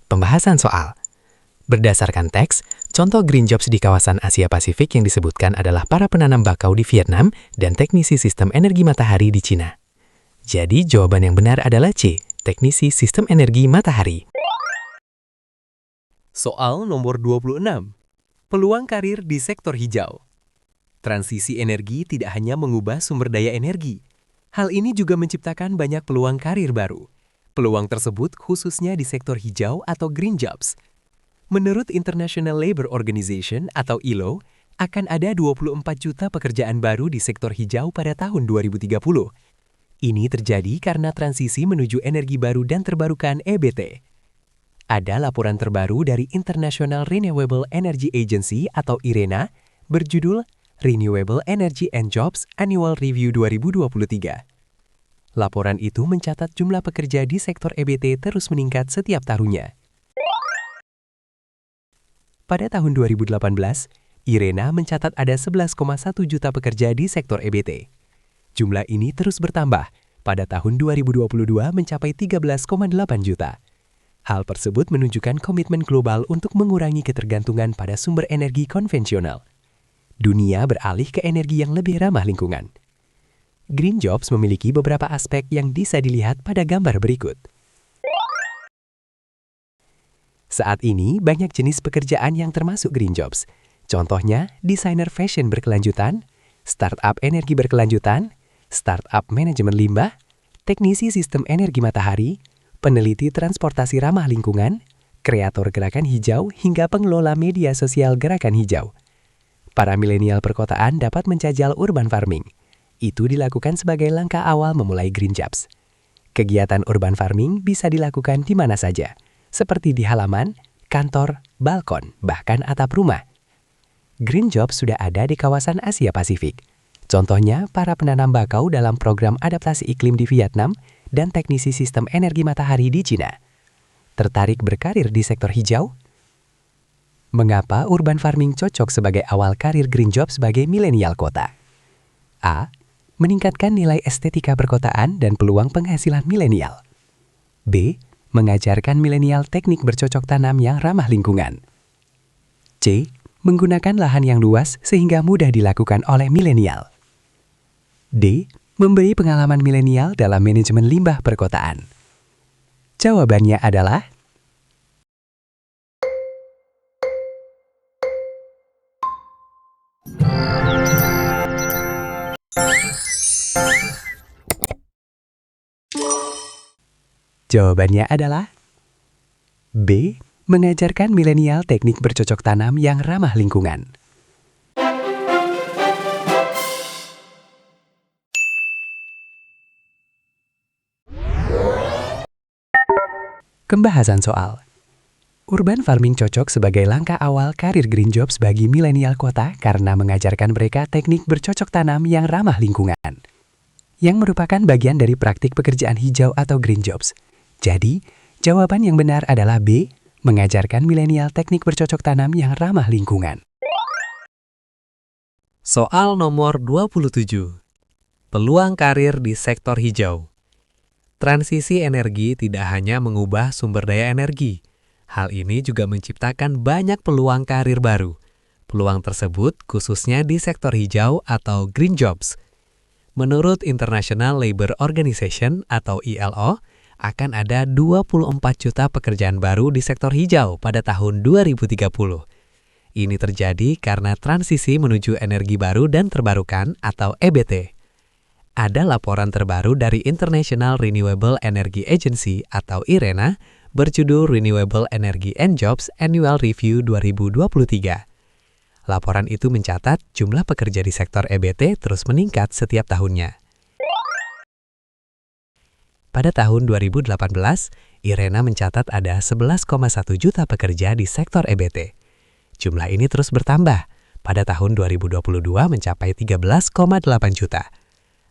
Pembahasan soal. Berdasarkan teks, contoh green jobs di kawasan Asia Pasifik yang disebutkan adalah para penanam bakau di Vietnam dan teknisi sistem energi matahari di Cina. Jadi, jawaban yang benar adalah C. Teknisi sistem energi matahari. Soal nomor 26. Peluang karir di sektor hijau. Transisi energi tidak hanya mengubah sumber daya energi. Hal ini juga menciptakan banyak peluang karir baru. Peluang tersebut khususnya di sektor hijau atau green jobs. Menurut International Labour Organization atau ILO, akan ada 24 juta pekerjaan baru di sektor hijau pada tahun 2030. Ini terjadi karena transisi menuju energi baru dan terbarukan EBT. Ada laporan terbaru dari International Renewable Energy Agency atau IRENA berjudul Renewable Energy and Jobs Annual Review 2023. Laporan itu mencatat jumlah pekerja di sektor EBT terus meningkat setiap tahunnya. Pada tahun 2018, IRENA mencatat ada 11,1 juta pekerja di sektor EBT. Jumlah ini terus bertambah, pada tahun 2022 mencapai 13,8 juta. Hal tersebut menunjukkan komitmen global untuk mengurangi ketergantungan pada sumber energi konvensional. Dunia beralih ke energi yang lebih ramah lingkungan. Green Jobs memiliki beberapa aspek yang bisa dilihat pada gambar berikut. Saat ini, banyak jenis pekerjaan yang termasuk Green Jobs. Contohnya, desainer fashion berkelanjutan, startup energi berkelanjutan, startup manajemen limbah, teknisi sistem energi matahari, peneliti transportasi ramah lingkungan, kreator gerakan hijau, hingga pengelola media sosial gerakan hijau. Para milenial perkotaan dapat menjajal urban farming. Itu dilakukan sebagai langkah awal memulai Green Jobs. Kegiatan urban farming bisa dilakukan di mana saja, seperti di halaman, kantor, balkon, bahkan atap rumah. Green Jobs sudah ada di kawasan Asia Pasifik. Contohnya, para penanam bakau dalam program adaptasi iklim di Vietnam dan teknisi sistem energi matahari di Cina. Tertarik berkarir di sektor hijau? Mengapa urban farming cocok sebagai awal karir Green Jobs sebagai milenial kota? A. Meningkatkan nilai estetika perkotaan dan peluang penghasilan milenial. B. Mengajarkan milenial teknik bercocok tanam yang ramah lingkungan. C. Menggunakan lahan yang luas sehingga mudah dilakukan oleh milenial. D. Memberi pengalaman milenial dalam manajemen limbah perkotaan. Jawabannya adalah B. Mengajarkan milenial teknik bercocok tanam yang ramah lingkungan. Pembahasan soal. Urban farming cocok sebagai langkah awal karir Green Jobs bagi milenial kota karena mengajarkan mereka teknik bercocok tanam yang ramah lingkungan, yang merupakan bagian dari praktik pekerjaan hijau atau Green Jobs. Jadi, jawaban yang benar adalah B, mengajarkan milenial teknik bercocok tanam yang ramah lingkungan. Soal nomor 27. Peluang karir di sektor hijau. Transisi energi tidak hanya mengubah sumber daya energi. Hal ini juga menciptakan banyak peluang karir baru. Peluang tersebut khususnya di sektor hijau atau Green Jobs. Menurut International Labour Organization atau ILO, akan ada 24 juta pekerjaan baru di sektor hijau pada tahun 2030. Ini terjadi karena transisi menuju energi baru dan terbarukan atau EBT. Ada laporan terbaru dari International Renewable Energy Agency atau IRENA berjudul Renewable Energy and Jobs Annual Review 2023. Laporan itu mencatat jumlah pekerja di sektor EBT terus meningkat setiap tahunnya. Pada tahun 2018, IRENA mencatat ada 11,1 juta pekerja di sektor EBT. Jumlah ini terus bertambah. Pada tahun 2022 mencapai 13,8 juta.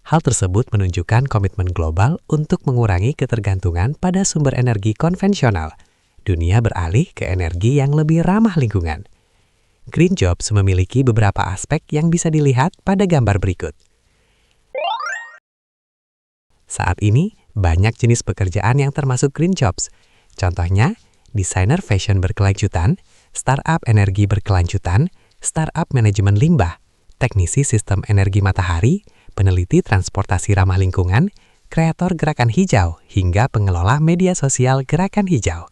Hal tersebut menunjukkan komitmen global untuk mengurangi ketergantungan pada sumber energi konvensional. Dunia beralih ke energi yang lebih ramah lingkungan. Green Jobs memiliki beberapa aspek yang bisa dilihat pada gambar berikut. Saat ini, banyak jenis pekerjaan yang termasuk Green Jobs. Contohnya, desainer fashion berkelanjutan, startup energi berkelanjutan, startup manajemen limbah, teknisi sistem energi matahari, peneliti transportasi ramah lingkungan, kreator gerakan hijau, hingga pengelola media sosial gerakan hijau.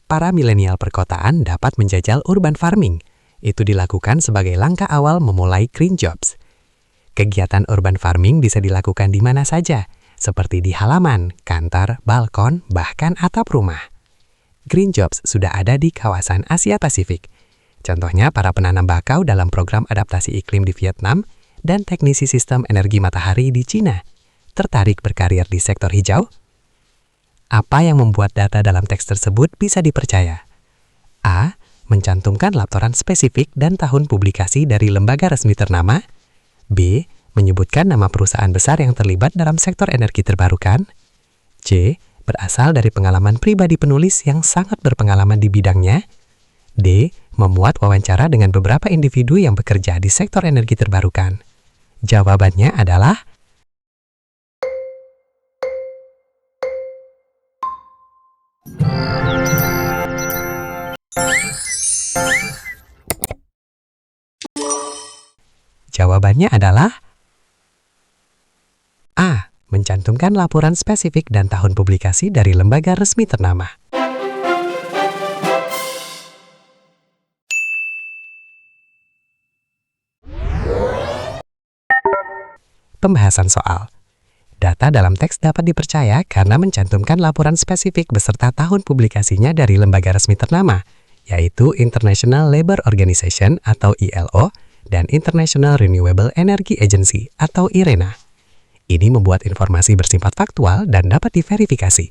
Para milenial perkotaan dapat menjajal urban farming. Itu dilakukan sebagai langkah awal memulai Green Jobs. Kegiatan urban farming bisa dilakukan di mana saja, seperti di halaman, kantor, balkon, bahkan atap rumah. Green Jobs sudah ada di kawasan Asia Pasifik. Contohnya para penanam bakau dalam program adaptasi iklim di Vietnam dan teknisi sistem energi matahari di Cina. Tertarik berkarir di sektor hijau? Apa yang membuat data dalam teks tersebut bisa dipercaya? A. Mencantumkan laporan spesifik dan tahun publikasi dari lembaga resmi ternama. B. Menyebutkan nama perusahaan besar yang terlibat dalam sektor energi terbarukan. C. Berasal dari pengalaman pribadi penulis yang sangat berpengalaman di bidangnya. D. Memuat wawancara dengan beberapa individu yang bekerja di sektor energi terbarukan. Jawabannya adalah A. Mencantumkan laporan spesifik dan tahun publikasi dari lembaga resmi ternama. Pembahasan soal. Data dalam teks dapat dipercaya karena mencantumkan laporan spesifik beserta tahun publikasinya dari lembaga resmi ternama, yaitu International Labour Organization atau ILO dan International Renewable Energy Agency atau IRENA. Ini membuat informasi bersifat faktual dan dapat diverifikasi.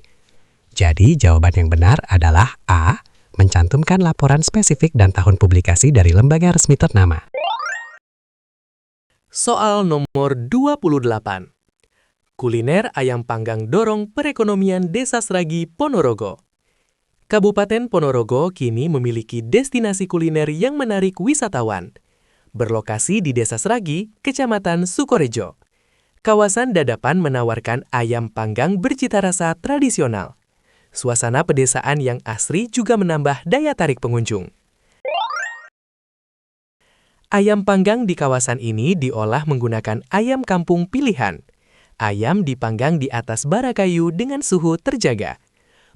Jadi, jawaban yang benar adalah A. Mencantumkan laporan spesifik dan tahun publikasi dari lembaga resmi ternama. Soal nomor 28. Kuliner ayam panggang dorong perekonomian Desa Sragi, Ponorogo. Kabupaten Ponorogo kini memiliki destinasi kuliner yang menarik wisatawan. Berlokasi di Desa Sragi, Kecamatan Sukorejo. Kawasan Dadapan menawarkan ayam panggang bercita rasa tradisional. Suasana pedesaan yang asri juga menambah daya tarik pengunjung. Ayam panggang di kawasan ini diolah menggunakan ayam kampung pilihan. Ayam dipanggang di atas bara kayu dengan suhu terjaga.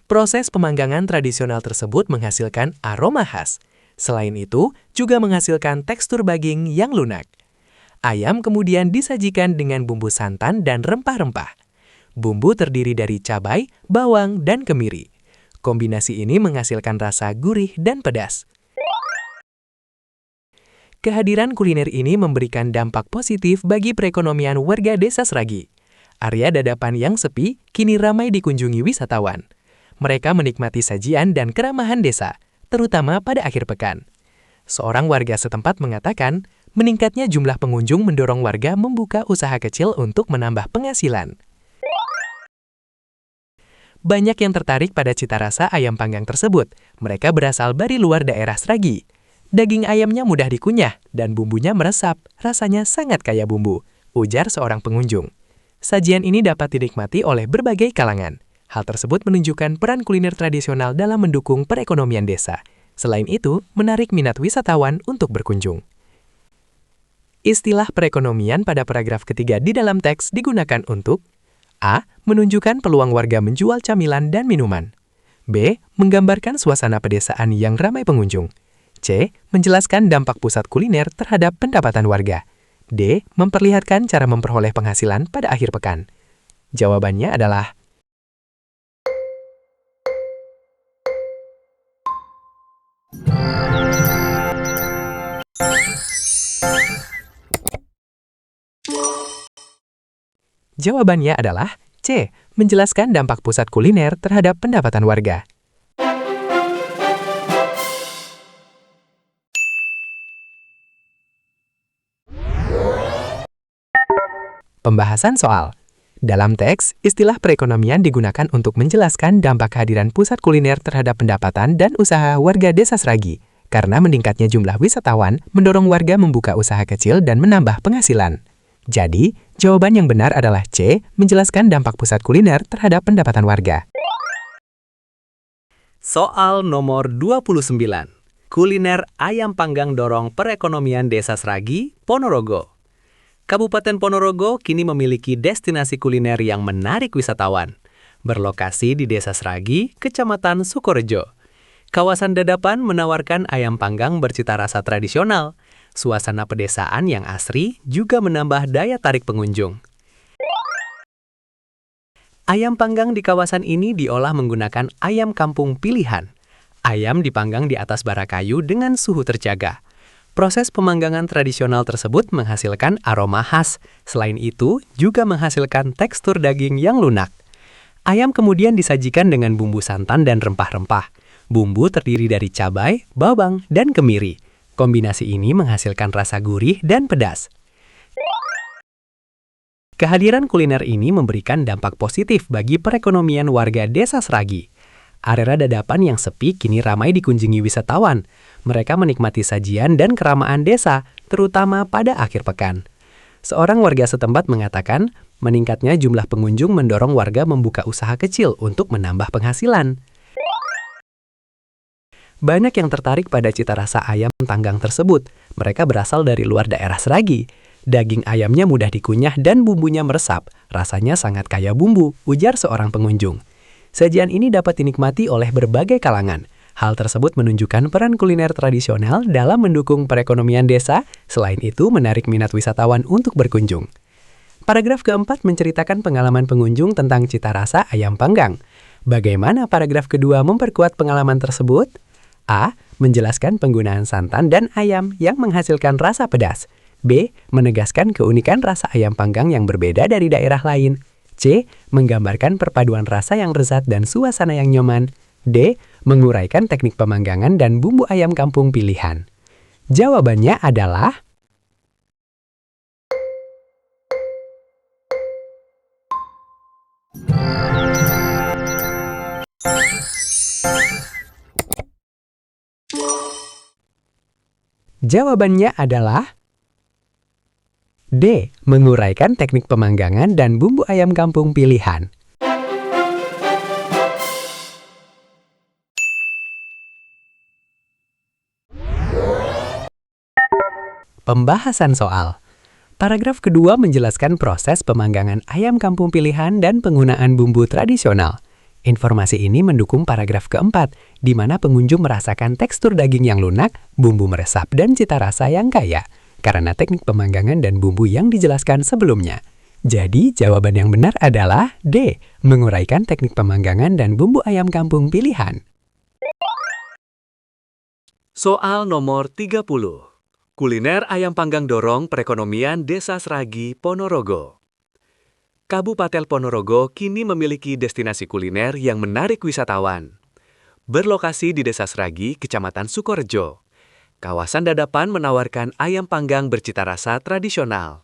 Proses pemanggangan tradisional tersebut menghasilkan aroma khas. Selain itu, juga menghasilkan tekstur daging yang lunak. Ayam kemudian disajikan dengan bumbu santan dan rempah-rempah. Bumbu terdiri dari cabai, bawang, dan kemiri. Kombinasi ini menghasilkan rasa gurih dan pedas. Kehadiran kuliner ini memberikan dampak positif bagi perekonomian warga Desa Sragi. Area Dadapan yang sepi kini ramai dikunjungi wisatawan. Mereka menikmati sajian dan keramahan desa, terutama pada akhir pekan. Seorang warga setempat mengatakan, meningkatnya jumlah pengunjung mendorong warga membuka usaha kecil untuk menambah penghasilan. Banyak yang tertarik pada cita rasa ayam panggang tersebut. Mereka berasal dari luar daerah Sragi. Daging ayamnya mudah dikunyah dan bumbunya meresap, rasanya sangat kaya bumbu, ujar seorang pengunjung. Sajian ini dapat dinikmati oleh berbagai kalangan. Hal tersebut menunjukkan peran kuliner tradisional dalam mendukung perekonomian desa. Selain itu, menarik minat wisatawan untuk berkunjung. Istilah perekonomian pada paragraf ketiga di dalam teks digunakan untuk A. Menunjukkan peluang warga menjual camilan dan minuman. B. Menggambarkan suasana pedesaan yang ramai pengunjung. C. Menjelaskan dampak pusat kuliner terhadap pendapatan warga. D. Memperlihatkan cara memperoleh penghasilan pada akhir pekan. Jawabannya adalah Jawabannya adalah C. Menjelaskan dampak pusat kuliner terhadap pendapatan warga. Pembahasan soal. Dalam teks, istilah perekonomian digunakan untuk menjelaskan dampak kehadiran pusat kuliner terhadap pendapatan dan usaha warga Desa Sragi. Karena meningkatnya jumlah wisatawan, mendorong warga membuka usaha kecil dan menambah penghasilan. Jadi, jawaban yang benar adalah C, menjelaskan dampak pusat kuliner terhadap pendapatan warga. Soal nomor 29. Kuliner ayam panggang dorong perekonomian Desa Sragi, Ponorogo. Kabupaten Ponorogo kini memiliki destinasi kuliner yang menarik wisatawan. Berlokasi di Desa Sragi, Kecamatan Sukorejo. Kawasan Dadapan menawarkan ayam panggang bercita rasa tradisional. Suasana pedesaan yang asri juga menambah daya tarik pengunjung. Ayam panggang di kawasan ini diolah menggunakan ayam kampung pilihan. Ayam dipanggang di atas bara kayu dengan suhu terjaga. Proses pemanggangan tradisional tersebut menghasilkan aroma khas. Selain itu, juga menghasilkan tekstur daging yang lunak. Ayam kemudian disajikan dengan bumbu santan dan rempah-rempah. Bumbu terdiri dari cabai, bawang, dan kemiri. Kombinasi ini menghasilkan rasa gurih dan pedas. Kehadiran kuliner ini memberikan dampak positif bagi perekonomian warga Desa Seragi. Area dadapan yang sepi kini ramai dikunjungi wisatawan. Mereka menikmati sajian dan keramaan desa, terutama pada akhir pekan. Seorang warga setempat mengatakan, meningkatnya jumlah pengunjung mendorong warga membuka usaha kecil untuk menambah penghasilan. Banyak yang tertarik pada cita rasa ayam panggang tersebut. Mereka berasal dari luar daerah Seragi. Daging ayamnya mudah dikunyah dan bumbunya meresap. Rasanya sangat kaya bumbu, ujar seorang pengunjung. Sajian ini dapat dinikmati oleh berbagai kalangan. Hal tersebut menunjukkan peran kuliner tradisional dalam mendukung perekonomian desa, selain itu menarik minat wisatawan untuk berkunjung. Paragraf keempat menceritakan pengalaman pengunjung tentang cita rasa ayam panggang. Bagaimana paragraf kedua memperkuat pengalaman tersebut? A. Menjelaskan penggunaan santan dan ayam yang menghasilkan rasa pedas. B. Menegaskan keunikan rasa ayam panggang yang berbeda dari daerah lain. C. Menggambarkan perpaduan rasa yang lezat dan suasana yang nyaman. D. Menguraikan teknik pemanggangan dan bumbu ayam kampung pilihan. Jawabannya adalah D. Menguraikan teknik pemanggangan dan bumbu ayam kampung pilihan. Pembahasan soal. Paragraf kedua menjelaskan proses pemanggangan ayam kampung pilihan dan penggunaan bumbu tradisional. Informasi ini mendukung paragraf keempat, di mana pengunjung merasakan tekstur daging yang lunak, bumbu meresap, dan cita rasa yang kaya, karena teknik pemanggangan dan bumbu yang dijelaskan sebelumnya. Jadi, jawaban yang benar adalah D. Menguraikan teknik pemanggangan dan bumbu ayam kampung pilihan. Soal nomor 30. Kuliner ayam panggang dorong perekonomian Desa Seragi, Ponorogo. Kabupaten Ponorogo kini memiliki destinasi kuliner yang menarik wisatawan. Berlokasi di Desa Seragi, Kecamatan Sukorejo, kawasan dadapan menawarkan ayam panggang bercita rasa tradisional.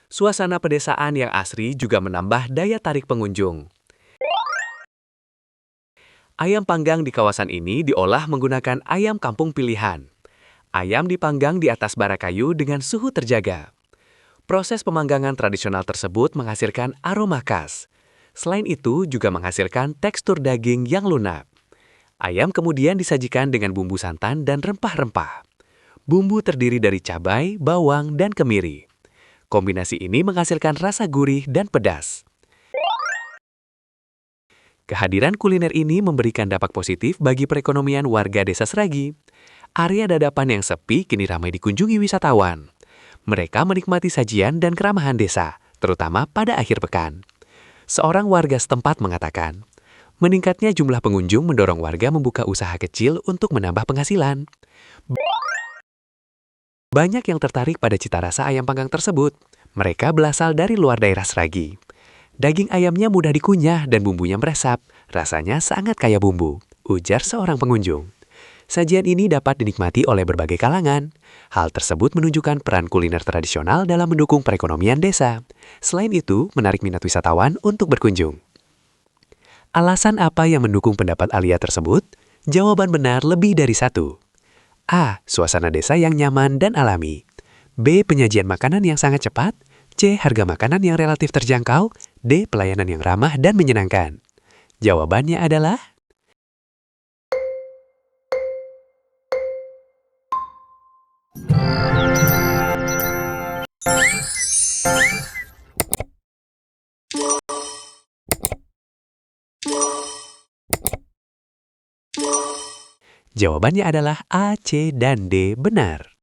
Suasana pedesaan yang asri juga menambah daya tarik pengunjung. Ayam panggang di kawasan ini diolah menggunakan ayam kampung pilihan. Ayam dipanggang di atas bara kayu dengan suhu terjaga. Proses pemanggangan tradisional tersebut menghasilkan aroma khas. Selain itu juga menghasilkan tekstur daging yang lunak. Ayam kemudian disajikan dengan bumbu santan dan rempah-rempah. Bumbu terdiri dari cabai, bawang, dan kemiri. Kombinasi ini menghasilkan rasa gurih dan pedas. Kehadiran kuliner ini memberikan dampak positif bagi perekonomian warga Desa Seragi. Area dadapan yang sepi kini ramai dikunjungi wisatawan. Mereka menikmati sajian dan keramahan desa, terutama pada akhir pekan. Seorang warga setempat mengatakan, meningkatnya jumlah pengunjung mendorong warga membuka usaha kecil untuk menambah penghasilan. Banyak yang tertarik pada cita rasa ayam panggang tersebut. Mereka berasal dari luar daerah Seragi. Daging ayamnya mudah dikunyah dan bumbunya meresap. Rasanya sangat kaya bumbu, ujar seorang pengunjung. Sajian ini dapat dinikmati oleh berbagai kalangan. Hal tersebut menunjukkan peran kuliner tradisional dalam mendukung perekonomian desa. Selain itu, menarik minat wisatawan untuk berkunjung. Alasan apa yang mendukung pendapat Alia tersebut? Jawaban benar lebih dari satu. A. Suasana desa yang nyaman dan alami. B. Penyajian makanan yang sangat cepat. C. Harga makanan yang relatif terjangkau. D. Pelayanan yang ramah dan menyenangkan. Jawabannya adalah Jawabannya adalah A, C, dan D benar.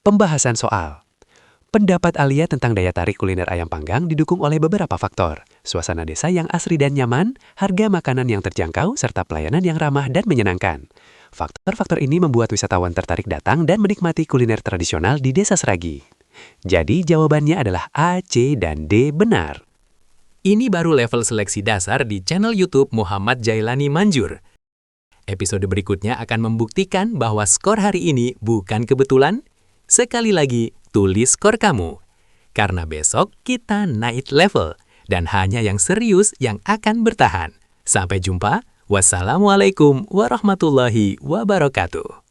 Pembahasan soal. Pendapat Alia tentang daya tarik kuliner ayam panggang didukung oleh beberapa faktor. Suasana desa yang asri dan nyaman, harga makanan yang terjangkau, serta pelayanan yang ramah dan menyenangkan. Faktor-faktor ini membuat wisatawan tertarik datang dan menikmati kuliner tradisional di Desa Seragi. Jadi jawabannya adalah A, C, dan D benar. Ini baru level seleksi dasar di channel YouTube Muhammad Jailani Manjur. Episode berikutnya akan membuktikan bahwa skor hari ini bukan kebetulan. Sekali lagi, tulis skor kamu. Karena besok kita naik level, dan hanya yang serius yang akan bertahan. Sampai jumpa. Wassalamualaikum warahmatullahi wabarakatuh.